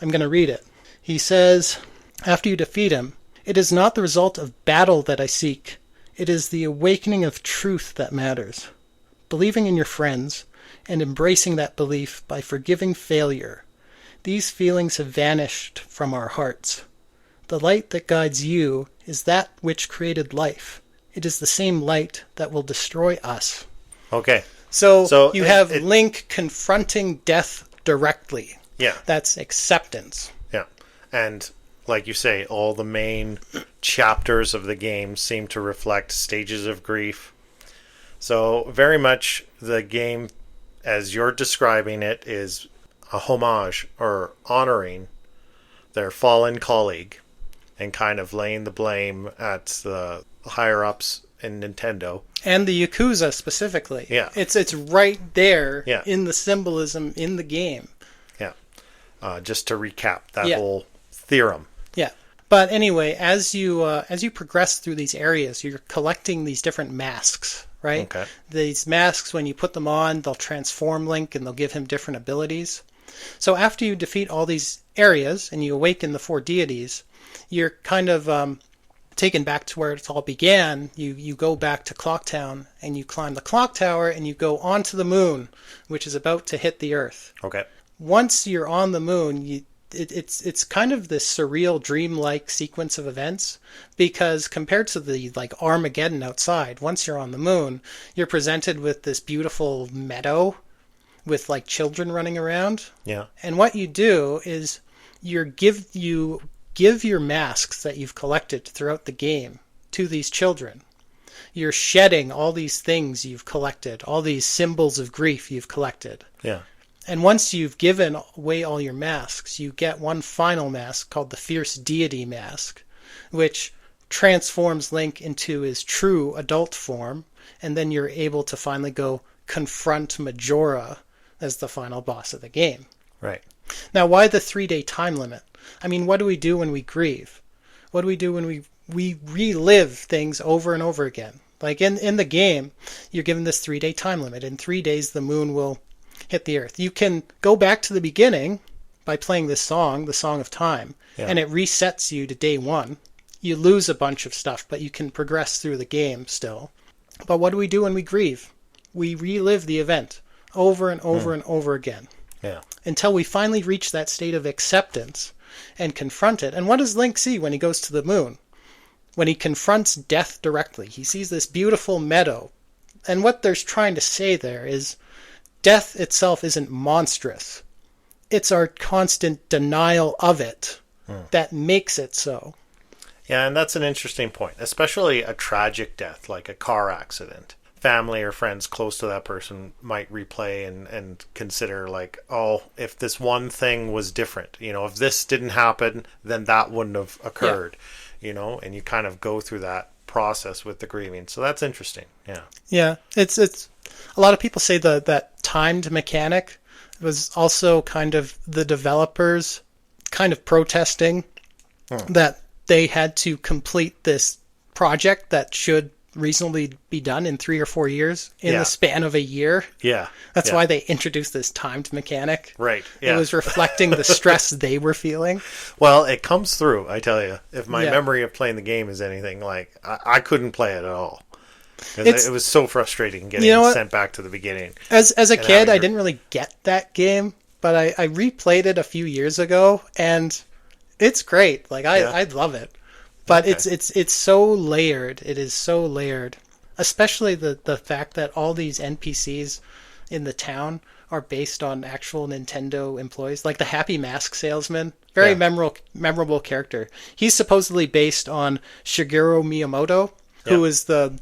I'm going to read it. He says, after you defeat him, it is not the result of battle that I seek. It is the awakening of truth that matters. Believing in your friends and embracing that belief by forgiving failure. These feelings have vanished from our hearts. The light that guides you is that which created life. It is the same light that will destroy us. Okay. So you have it- Link confronting death directly. Yeah. That's acceptance. Yeah. And like you say, all the main chapters of the game seem to reflect stages of grief. So very much the game, as you're describing it, is a homage or honoring their fallen colleague and kind of laying the blame at the higher ups in Nintendo. And the Yakuza specifically. Yeah. It's right there Yeah. in the symbolism in the game. Yeah. Just to recap that Yeah. whole theorem. Yeah. But anyway, as you progress through these areas, you're collecting these different masks, right? Okay. These masks, when you put them on, they'll transform Link and they'll give him different abilities. So after you defeat all these areas and you awaken the four deities, you're kind of taken back to where it all began. You go back to Clocktown and you climb the clock tower and you go onto the moon, which is about to hit the Earth. Okay. Once you're on the moon, it's kind of this surreal, dreamlike sequence of events, because compared to the Armageddon outside, once you're on the moon, you're presented with this beautiful meadow with children running around. Yeah. And what you do is you give your masks that you've collected throughout the game to these children. You're shedding all these things you've collected, all these symbols of grief you've collected. Yeah. And once you've given away all your masks, you get one final mask called the Fierce Deity Mask, which transforms Link into his true adult form, and then you're able to finally go confront Majora as the final boss of the game. Right. Now, why the 3-day time limit? I mean, what do we do when we grieve? What do we do when we relive things over and over again? Like in the game, you're given this 3-day time limit. In 3 days, the moon will hit the Earth. You can go back to the beginning by playing this song, the Song of Time, Yeah. and it resets you to day one. You lose a bunch of stuff, but you can progress through the game still. But what do we do when we grieve? We relive the event over and over and over again. Yeah. until we finally reach that state of acceptance and confront it. And what does Link see when he goes to the moon? When he confronts death directly, he sees this beautiful meadow. And what they're trying to say there is death itself isn't monstrous. It's our constant denial of it that makes it so. Yeah, and that's an interesting point, especially a tragic death like a car accident. Family or friends close to that person might replay and consider like, oh, if this one thing was different, if this didn't happen, then that wouldn't have occurred, and you kind of go through that process with the grieving. So that's interesting. Yeah. Yeah, it's a lot of people say that timed mechanic was also kind of the developers kind of protesting that they had to complete this project that should reasonably be done in 3 or 4 years in the span of a year. Yeah. That's why they introduced this timed mechanic. Right. Yeah. It was reflecting the stress they were feeling. Well, it comes through, I tell you. If my Yeah. memory of playing the game is anything, like, I couldn't play it at all. Because it was so frustrating getting sent back to the beginning. As a kid, I didn't really get that game, but I replayed it a few years ago, and it's great. Like, I love it. But it's so layered. It is so layered. Especially the fact that all these NPCs in the town are based on actual Nintendo employees. Like the Happy Mask salesman. Very memorable character. He's supposedly based on Shigeru Miyamoto, who is the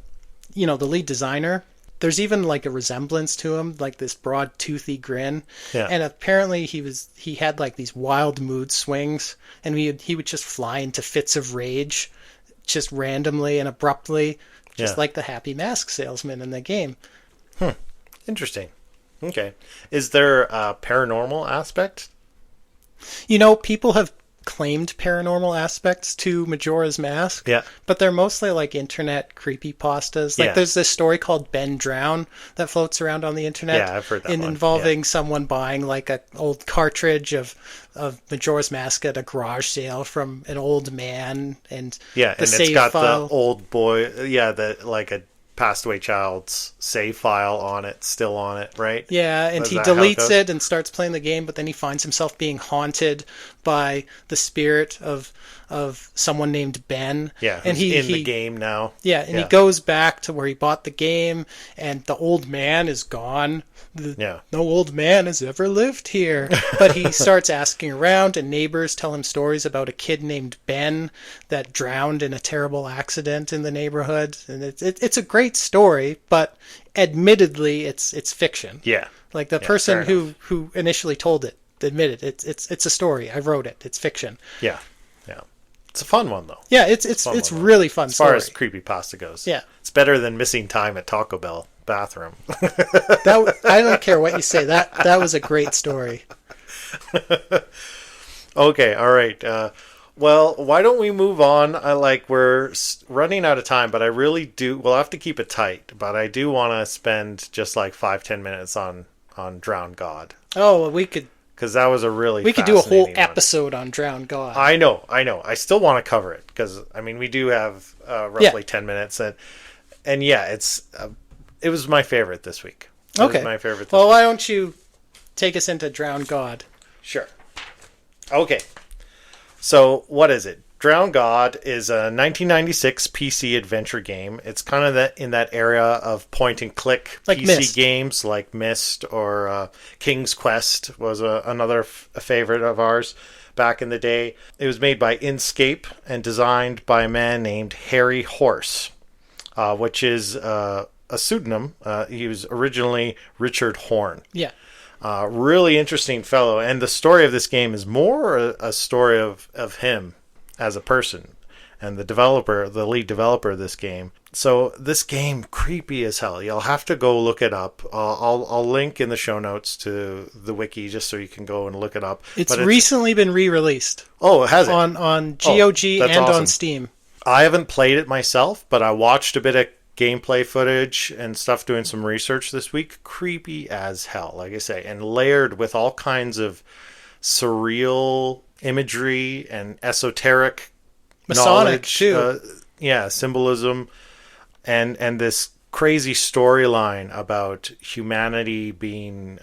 lead designer. There's even like a resemblance to him, like this broad toothy grin. Yeah. And apparently he had like these wild mood swings, and he would just fly into fits of rage just randomly and abruptly, just like the Happy Mask salesman in the game. Interesting. Okay. Is there a paranormal aspect? People have claimed paranormal aspects to Majora's Mask, but they're mostly like internet creepypastas. Like there's this story called Ben Drown that floats around on the internet. Yeah, I've heard that one. Involving someone buying like an old cartridge of Majora's Mask at a garage sale from an old man, and and it's got the old boy, like a passed away child's save file on it, still on it, right? Yeah, and he deletes it and starts playing the game, but then he finds himself being haunted by the spirit of someone named Ben. Yeah, and he's in the game now. Yeah, and he goes back to where he bought the game, and the old man is gone. No old man has ever lived here. But he starts asking around, and neighbors tell him stories about a kid named Ben that drowned in a terrible accident in the neighborhood. And it's a great story, but admittedly, it's fiction. Yeah, like the person who initially told it admitted it's a story. I wrote it. It's fiction. Yeah. It's a fun one, though. Yeah, it's really fun. As far as creepypasta goes. Yeah. It's better than missing time at Taco Bell bathroom. I don't care what you say. That was a great story. Okay, all right. Well, why don't we move on? We're running out of time, but I really do. We'll have to keep it tight, but I do want to spend just like 5-10 minutes on Drowned God. Oh, well, we could. Because that was a really we could do a whole episode on Drowned God. I know. I still want to cover it because we do have roughly 10 minutes, and it was my favorite this week. Okay, it was my favorite. Well, why don't you take us into Drowned God? Sure. Okay. So what is it? Drowned God is a 1996 PC adventure game. It's kind of in that area of point-and-click like PC Myst. games like Myst or King's Quest was another favorite of ours back in the day. It was made by Inkscape and designed by a man named Harry Horse, which is a pseudonym. He was originally Richard Horn. Yeah. Really interesting fellow. And the story of this game is more a story of him as a person and the lead developer of this game. So this game, creepy as hell. You'll have to go look it up. I'll link in the show notes to the wiki just so you can go and look it up. It's recently been re-released. Oh, has it? On GOG and awesome. on Steam. I haven't played it myself, but I watched a bit of gameplay footage and stuff doing some research this week. Creepy as hell, like I say, and layered with all kinds of surreal imagery and esoteric Masonic knowledge, too. Symbolism, and this crazy storyline about humanity being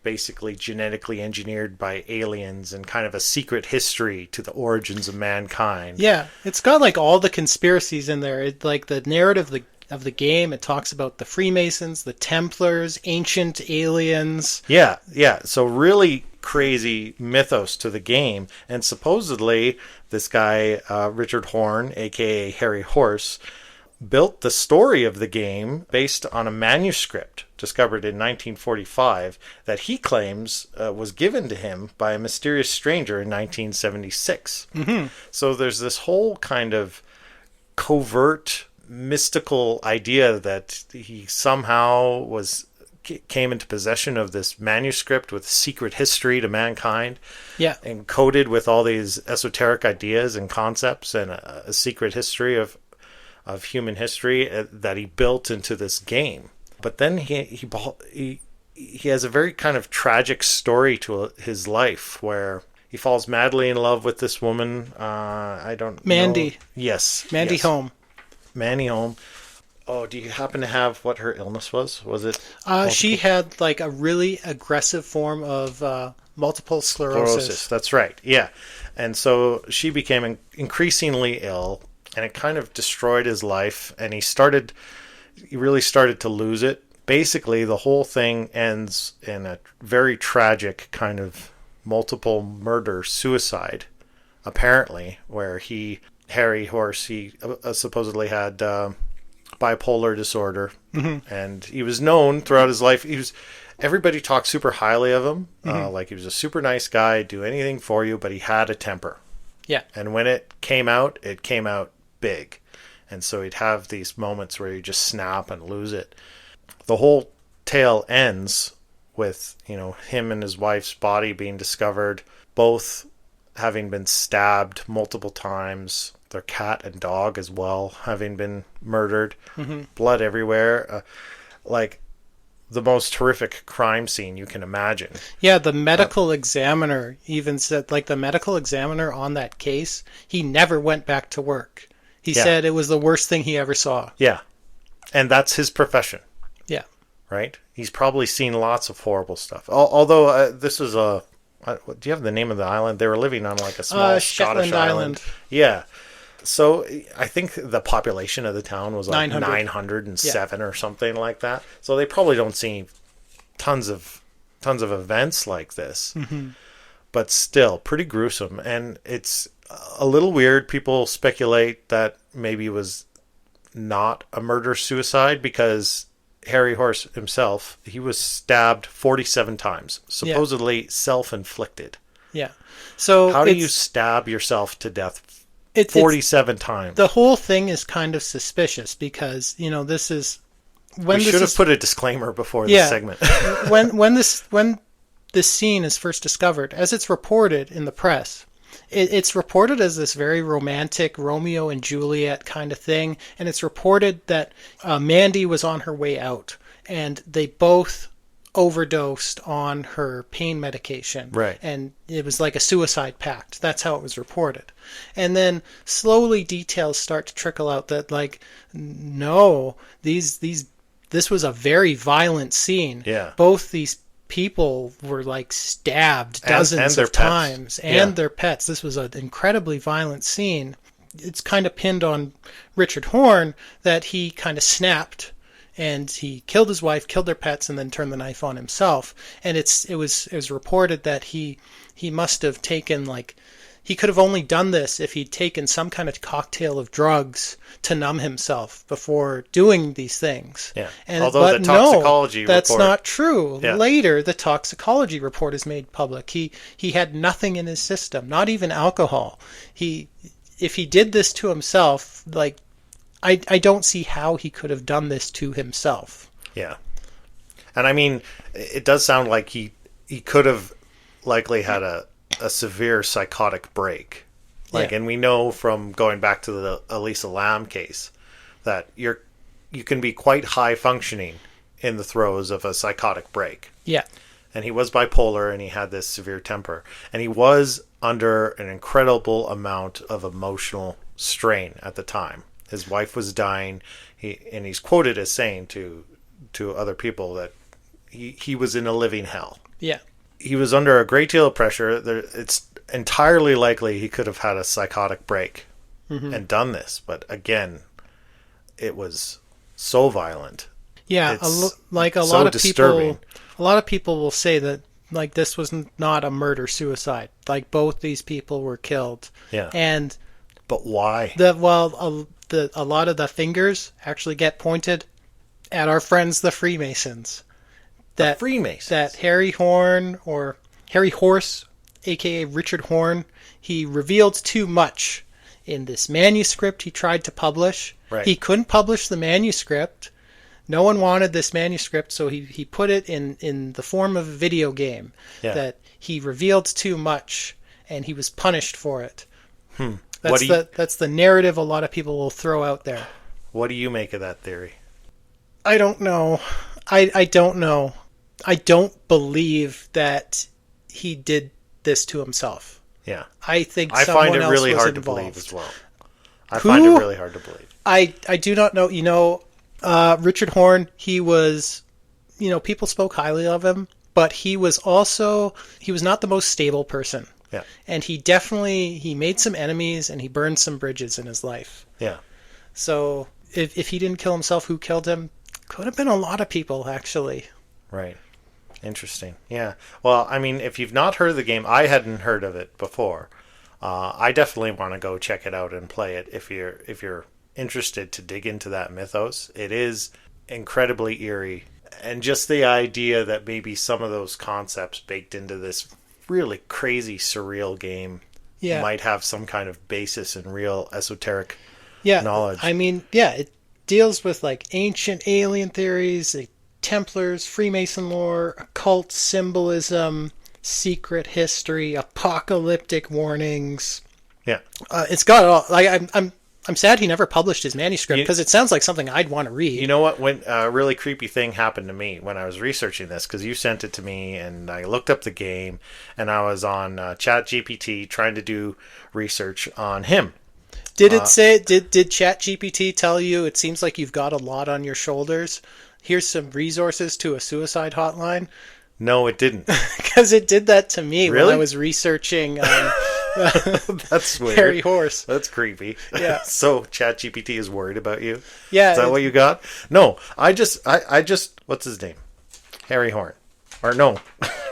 basically genetically engineered by aliens and kind of a secret history to the origins of mankind. Yeah, it's got like all the conspiracies in there. It, like the narrative of the game, it talks about the Freemasons, the Templars, ancient aliens. Yeah, yeah. So really crazy mythos to the game. And supposedly this guy, Richard Horn, aka Harry Horse, built the story of the game based on a manuscript discovered in 1945 that he claims was given to him by a mysterious stranger in 1976. Mm-hmm. So there's this whole kind of covert mystical idea that he somehow came into possession of this manuscript with secret history to mankind. Yeah. Encoded with all these esoteric ideas and concepts and a secret history of human history that he built into this game. But then he has a very kind of tragic story to his life where he falls madly in love with this woman. I don't Mandy. know. Yes. Mandy yes. Home. Mandy Home. Oh, do you happen to have what her illness was? Was it? She had like a really aggressive form of multiple sclerosis. That's right. Yeah. And so she became increasingly ill, and it kind of destroyed his life, and he really started to lose it. Basically, the whole thing ends in a very tragic kind of multiple murder suicide, apparently, where Harry Horse, he supposedly had bipolar disorder, Mm-hmm. and he was known throughout his life. Everybody talked super highly of him, Mm-hmm. like he was a super nice guy, do anything for you, but he had a temper. Yeah. And when it came out big. And so he'd have these moments where you just snap and lose it. The whole tale ends with, him and his wife's body being discovered, both having been stabbed multiple times, their cat and dog as well having been murdered, Mm-hmm. blood everywhere, like the most horrific crime scene you can imagine. Yeah, the medical examiner even said, like the medical examiner on that case, he never went back to work. He said it was the worst thing he ever saw. Yeah. And that's his profession. Yeah. Right? He's probably seen lots of horrible stuff. Although this was do you have the name of the island? They were living on like a small Scottish Shetland island. Yeah. So I think the population of the town was like 907 or something like that. So they probably don't see tons of events like this. Mm-hmm. But still pretty gruesome. And it's a little weird. People speculate that maybe it was not a murder-suicide because Harry Horse himself, he was stabbed 47 times, supposedly self-inflicted. Yeah. So how do you stab yourself to death 47 times? The whole thing is kind of suspicious because, this is when we should have put a disclaimer before this segment. when this scene is first discovered, as it's reported in the press, it's reported as this very romantic Romeo and Juliet kind of thing, and it's reported that Mandy was on her way out, and they both overdosed on her pain medication. Right. And it was like a suicide pact. That's how it was reported. And then slowly details start to trickle out that, like, no, this was a very violent scene. Yeah. Both these people were like stabbed dozens of times, and their pets. This was an incredibly violent scene. It's kind of pinned on Richard Horn that he kind of snapped and he killed his wife, killed their pets, and then turned the knife on himself. And it was reported that he must have taken, like, he could have only done this if he'd taken some kind of cocktail of drugs to numb himself before doing these things. Yeah. Although the toxicology that's report... not true. Yeah. Later, the toxicology report is made public. He had nothing in his system, not even alcohol. If he did this to himself, like, I don't see how he could have done this to himself. Yeah. And I mean, it does sound like he could have likely had a severe psychotic break. And we know from going back to the Elisa Lam case that you can be quite high functioning in the throes of a psychotic break. Yeah. And he was bipolar and he had this severe temper. And he was under an incredible amount of emotional strain at the time. His wife was dying. He's quoted as saying to other people that he was in a living hell. Yeah. He was under a great deal of pressure. It's entirely likely he could have had a psychotic break and done this. But again, it was so violent. Yeah, It's like a so lot of disturbing. people, a lot of people will say that like this was not a murder suicide. Like both these people were killed. Yeah. And But why? a lot of the fingers actually get pointed at our friends the Freemasons. The Freemasons. That Harry Horse, aka Richard Horn, he revealed too much in this manuscript he tried to publish. Right. He couldn't publish the manuscript. No one wanted this manuscript, so he put it in the form of a video game. Yeah. That he revealed too much, and he was punished for it. That's the narrative a lot of people will throw out there. What do you make of that theory? I don't know. I don't know. I don't believe that he did this to himself. Yeah. I think I someone find it else really was hard involved. to believe as well. I find it really hard to believe. I do not know. Richard Horn, he was, people spoke highly of him, but he was not the most stable person. Yeah. And he made some enemies and he burned some bridges in his life. Yeah. So if he didn't kill himself, who killed him? Could have been a lot of people, actually. Right. Interesting. Yeah. Well, I mean, if you've not heard of the game, I hadn't heard of it before. I definitely want to go check it out and play it if you're interested to dig into that mythos. It is incredibly eerie, and just the idea that maybe some of those concepts baked into this really crazy surreal game might have some kind of basis in real esoteric knowledge. I mean, it deals with like ancient alien theories, like Templars, Freemason lore, occult symbolism, secret history, apocalyptic warnings. Yeah. It's got it all. Like I'm sad he never published his manuscript because it sounds like something I'd want to read. You know what? When a really creepy thing happened to me when I was researching this, because you sent it to me, and I looked up the game, and I was on ChatGPT trying to do research on him. Did it say? Did ChatGPT tell you? It seems like you've got a lot on your shoulders. Here's some resources to a suicide hotline. No, it didn't. Because it did that to me Really? when I was researching. That's weird. Harry Horse. That's creepy. Yeah. So ChatGPT is worried about you? Yeah. Is that what you got? No, I just, what's his name? Harry Horn. Or no,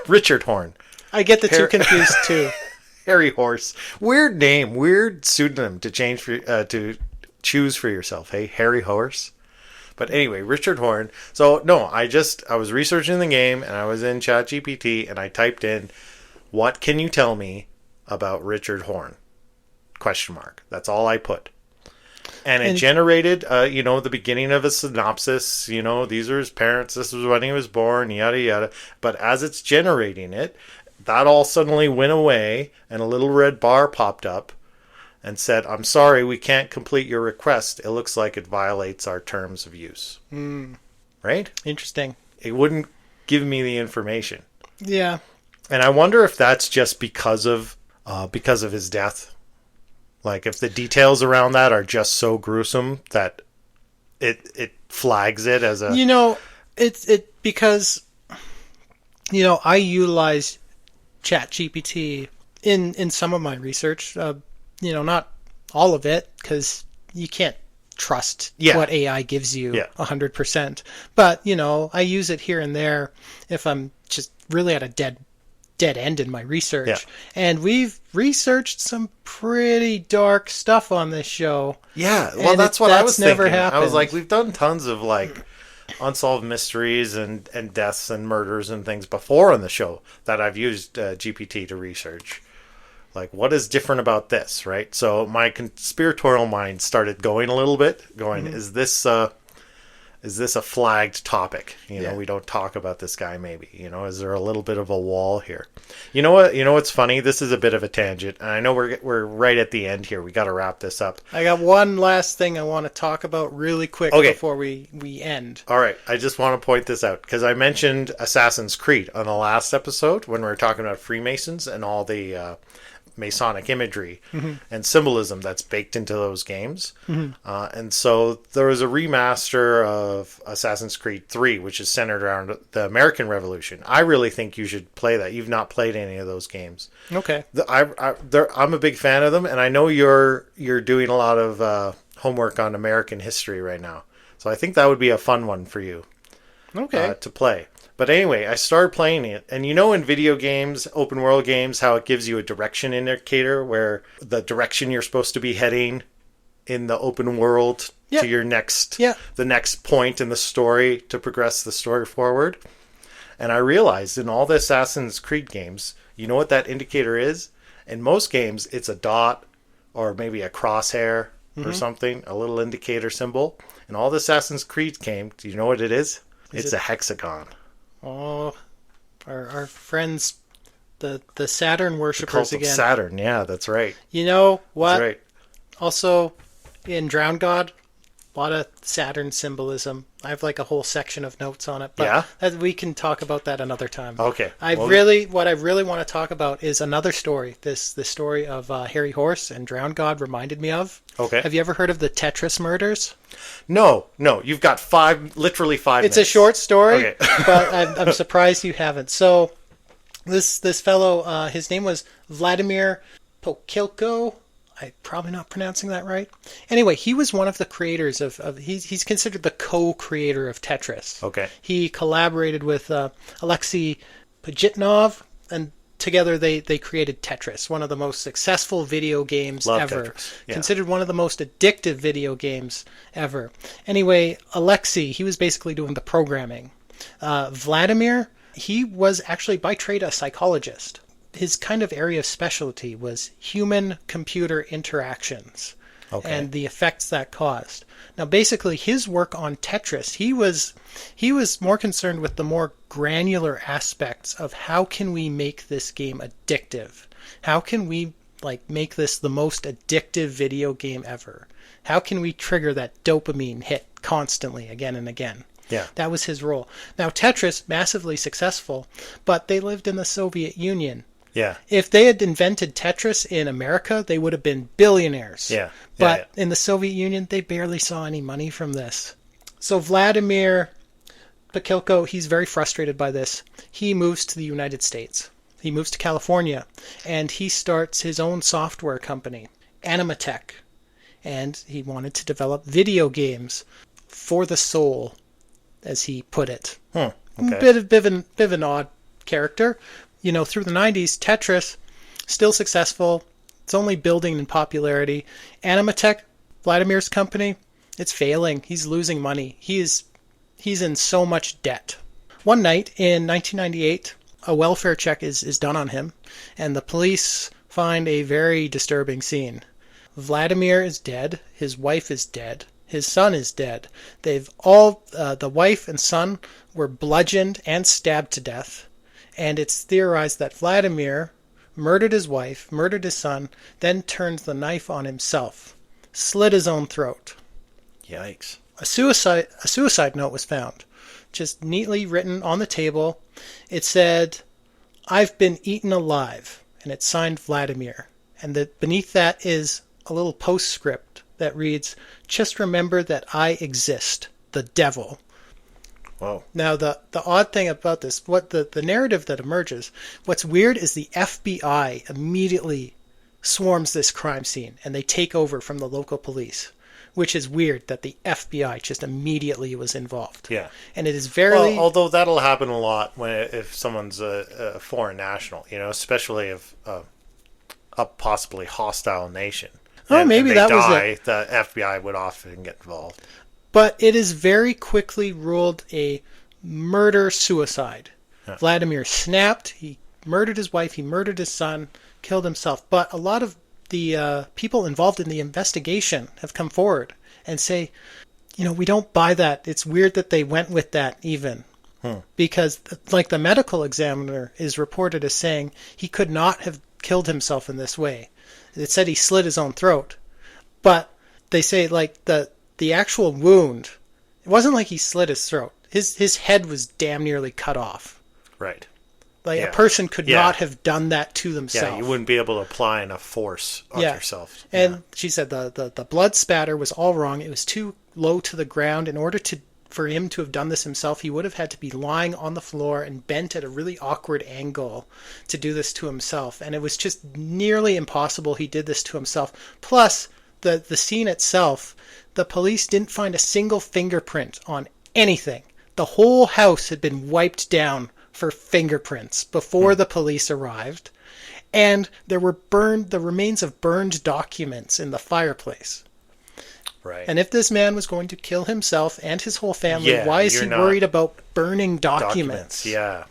Richard Horn. I get the two confused too. Harry Horse. Weird name, weird pseudonym to to choose for yourself. Hey, Harry Horse. But anyway, Richard Horn. So no, I was researching the game, and I was in ChatGPT, and I typed in, "What can you tell me about Richard Horn?" ? That's all I put. And it generated, the beginning of a synopsis. These are his parents. This was when he was born. Yada yada. But as it's generating it, that all suddenly went away, and a little red bar popped up and said, "I'm sorry, we can't complete your request. It looks like it violates our terms of use." Right? Interesting. It wouldn't give me the information. Yeah. And I wonder if that's just because of his death. Like, if the details around that are just so gruesome that it flags it as a... because I utilize ChatGPT in some of my research. Not all of it, because you can't trust what AI gives you 100%. But, I use it here and there if I'm just really at a dead end in my research. Yeah. And we've researched some pretty dark stuff on this show. Yeah, well, that's what I was thinking. Happened. I was like, we've done tons of unsolved mysteries and deaths and murders and things before on the show that I've used GPT to research. Like, what is different about this, right? So my conspiratorial mind started going a little bit, is this a flagged topic? We don't talk about this guy, maybe. Is there a little bit of a wall here? You know what? What's funny? This is a bit of a tangent, and I know we're right at the end here. We got to wrap this up. I got one last thing I want to talk about really quick before we end. All right. I just want to point this out because I mentioned Assassin's Creed on the last episode when we were talking about Freemasons and all the Masonic imagery and symbolism that's baked into those games. And so there was a remaster of Assassin's Creed 3, which is centered around the American Revolution. I really think you should play that. You've not played any of those games. Okay. I'm a big fan of them, and I know you're doing a lot of homework on American history right now. So I think that would be a fun one for you to play. But anyway, I started playing it, and you know in video games, open world games, how it gives you a direction indicator where the direction you're supposed to be heading in the open world to your the next point in the story to progress the story forward. And I realized in all the Assassin's Creed games, you know what that indicator is? In most games, it's a dot or maybe a crosshair or something, a little indicator symbol. In all the Assassin's Creed games, do you know what it is? It's a hexagon. Oh, our friends, the Saturn The worshippers cult of again. Saturn, yeah, that's right. You know what? That's right. Also, in Drowned God, a lot of Saturn symbolism. I have like a whole section of notes on it, but we can talk about that another time. Okay. What I really want to talk about is another story. This story of Harry Horse and Drowned God reminded me of. Okay. Have you ever heard of the Tetris murders? No. You've got literally five It's minutes. a short story, Okay. but I'm surprised you haven't. So, this fellow, his name was Vladimir Pokilko. I'm probably not pronouncing that right. Anyway, he was one of the creators he's considered the co-creator of Tetris. Okay. He collaborated with Alexei Pajitnov, and together they created Tetris, one of the most successful video games ever. Tetris. Yeah. Considered one of the most addictive video games ever. Anyway, Alexei, he was basically doing the programming. Vladimir, he was actually by trade a psychologist. His kind of area of specialty was human-computer interactions and the effects that caused. Now, basically, his work on Tetris, he was more concerned with the more granular aspects of how can we make this game addictive? How can we make this the most addictive video game ever? How can we trigger that dopamine hit constantly again and again? Yeah. That was his role. Now, Tetris, massively successful, but they lived in the Soviet Union. Yeah. If they had invented Tetris in America, they would have been billionaires. Yeah. But in the Soviet Union, they barely saw any money from this. So Vladimir Pokilko, he's very frustrated by this. He moves to the United States. He moves to California, and he starts his own software company, Animatech. And he wanted to develop video games for the soul, as he put it. Okay. Bit of an odd character. You know, through the 90s, Tetris, still successful. It's only building in popularity. Animatech, Vladimir's company, it's failing. He's losing money. He's in so much debt. One night in 1998, a welfare check is done on him, and the police find a very disturbing scene. Vladimir is dead. His wife is dead. His son is dead. They've all, the wife and son were bludgeoned and stabbed to death. And it's theorized that Vladimir murdered his wife, murdered his son, then turned the knife on himself, slit his own throat. Yikes. A suicide note was found, just neatly written on the table. It said, "I've been eaten alive," and it's signed Vladimir. And beneath that is a little postscript that reads, "Just remember that I exist, the devil." Whoa. Now, the odd thing about this, what the narrative that emerges, what's weird is the FBI immediately swarms this crime scene, and they take over from the local police, which is weird that the FBI just immediately was involved. Yeah. And it is very... Well, although that'll happen a lot if someone's a foreign national, especially if a possibly hostile nation. Oh, maybe that was it. The FBI would often get involved. But it is very quickly ruled a murder-suicide. Yeah. Vladimir snapped. He murdered his wife. He murdered his son. Killed himself. But a lot of the people involved in the investigation have come forward and say, we don't buy that. It's weird that they went with that even. Because, the medical examiner is reported as saying he could not have killed himself in this way. It said he slit his own throat. But they say, the actual wound, it wasn't like he slit his throat. His head was damn nearly cut off. Right. Like, Yeah. a person could Yeah. not have done that to themselves. Yeah, you wouldn't be able to apply enough force on Yeah. yourself. And she said the blood spatter was all wrong. It was too low to the ground. In order for him to have done this himself, he would have had to be lying on the floor and bent at a really awkward angle to do this to himself. And it was just nearly impossible he did this to himself. Plus, the scene itself, the police didn't find a single fingerprint on anything. The whole house had been wiped down for fingerprints before the police arrived. And there were the remains of burned documents in the fireplace. Right. And if this man was going to kill himself and his whole family, Yeah, why is you're he not- worried about burning documents? Yeah.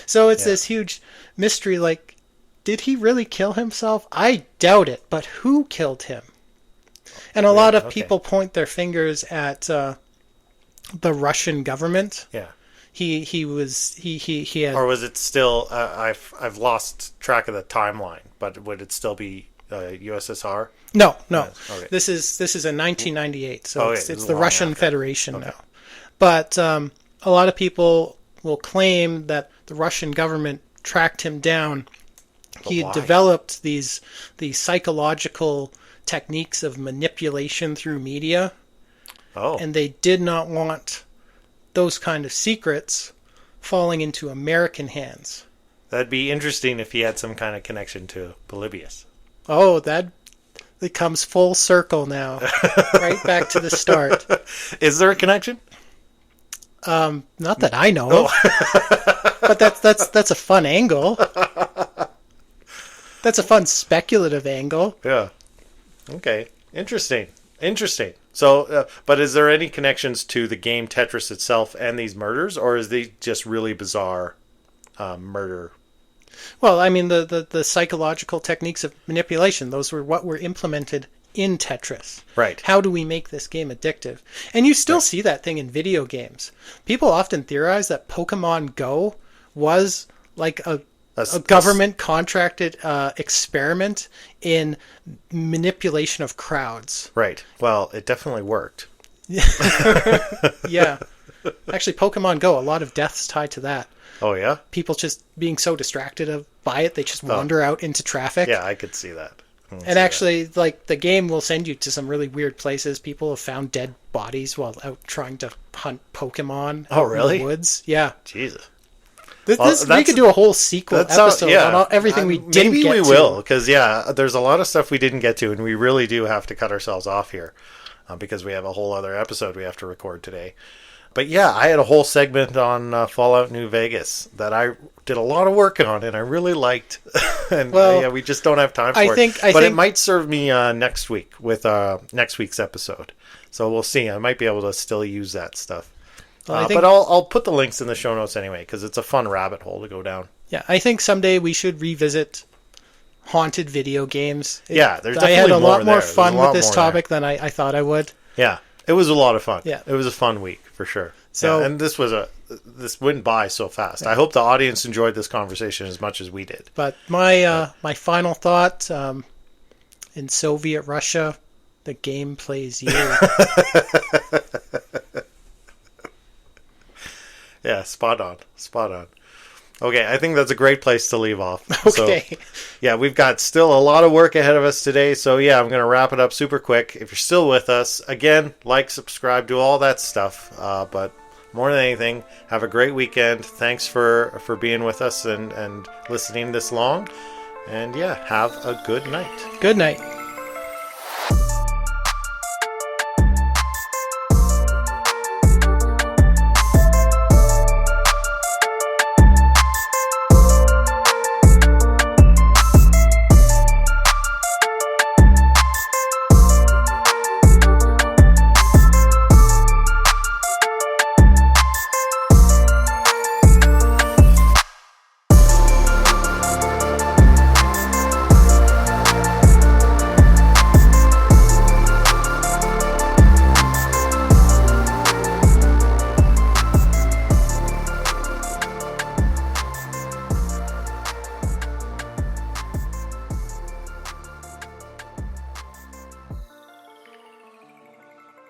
So it's this huge mystery, like, did he really kill himself? I doubt it, but who killed him? And a lot of people point their fingers at the Russian government. Yeah. He had... Or was it still? I've lost track of the timeline, but would it still be USSR? No. Okay. This is in 1998, so Okay, it's this is the long Russian after. Federation now. But a lot of people will claim that the Russian government tracked him down. But He had why? developed these psychological techniques of manipulation through media, Oh. and they did not want those kind of secrets falling into American hands. That'd be interesting if he had some kind of connection to Polybius. Oh, it comes full circle now, right back to the start. Is there a connection? Not that I know of, but that's a fun angle. That's a fun speculative angle. Yeah. Okay. Interesting. So, but is there any connections to the game Tetris itself and these murders, or is they just really bizarre murder? Well, I mean, the psychological techniques of manipulation, those were what were implemented in Tetris. Right. How do we make this game addictive? And you still see that thing in video games. People often theorize that Pokemon Go was like a government contracted experiment in manipulation of crowds. Right. Well, it definitely worked. Yeah. Actually, Pokemon Go, a lot of deaths tied to that. Oh, yeah? People just being so distracted by it, they just wander out into traffic. Yeah, I could see that. And actually, like, the game will send you to some really weird places. People have found dead bodies while out trying to hunt Pokemon Oh, out really? in the woods. Yeah. Jesus. We that's- could do a whole sequel episode on everything we didn't maybe get we to. will, because there's a lot of stuff we didn't get to, and we really do have to cut ourselves off here because we have a whole other episode we have to record today. But yeah, I had a whole segment on Fallout New Vegas that I did a lot of work on, and I really liked. And we just don't have time for it. But it might serve me next week with next week's episode. So we'll see. I might be able to still use that stuff. Well, but I'll put the links in the show notes anyway, because it's a fun rabbit hole to go down. Yeah, I think someday we should revisit haunted video games. There's definitely I had a lot more there. fun There's a lot with this more topic than I thought I would. Yeah, it was a lot of fun. Yeah. It was a fun week for sure. So, and this went by so fast. Yeah. I hope the audience enjoyed this conversation as much as we did. But my final thought: in Soviet Russia, the game plays you. Yeah, spot on. Okay, I think that's a great place to leave off. Okay. So, we've got still a lot of work ahead of us today. So, I'm going to wrap it up super quick. If you're still with us, again, like, subscribe, do all that stuff. But more than anything, have a great weekend. Thanks for being with us and listening this long. And, have a good night. Good night.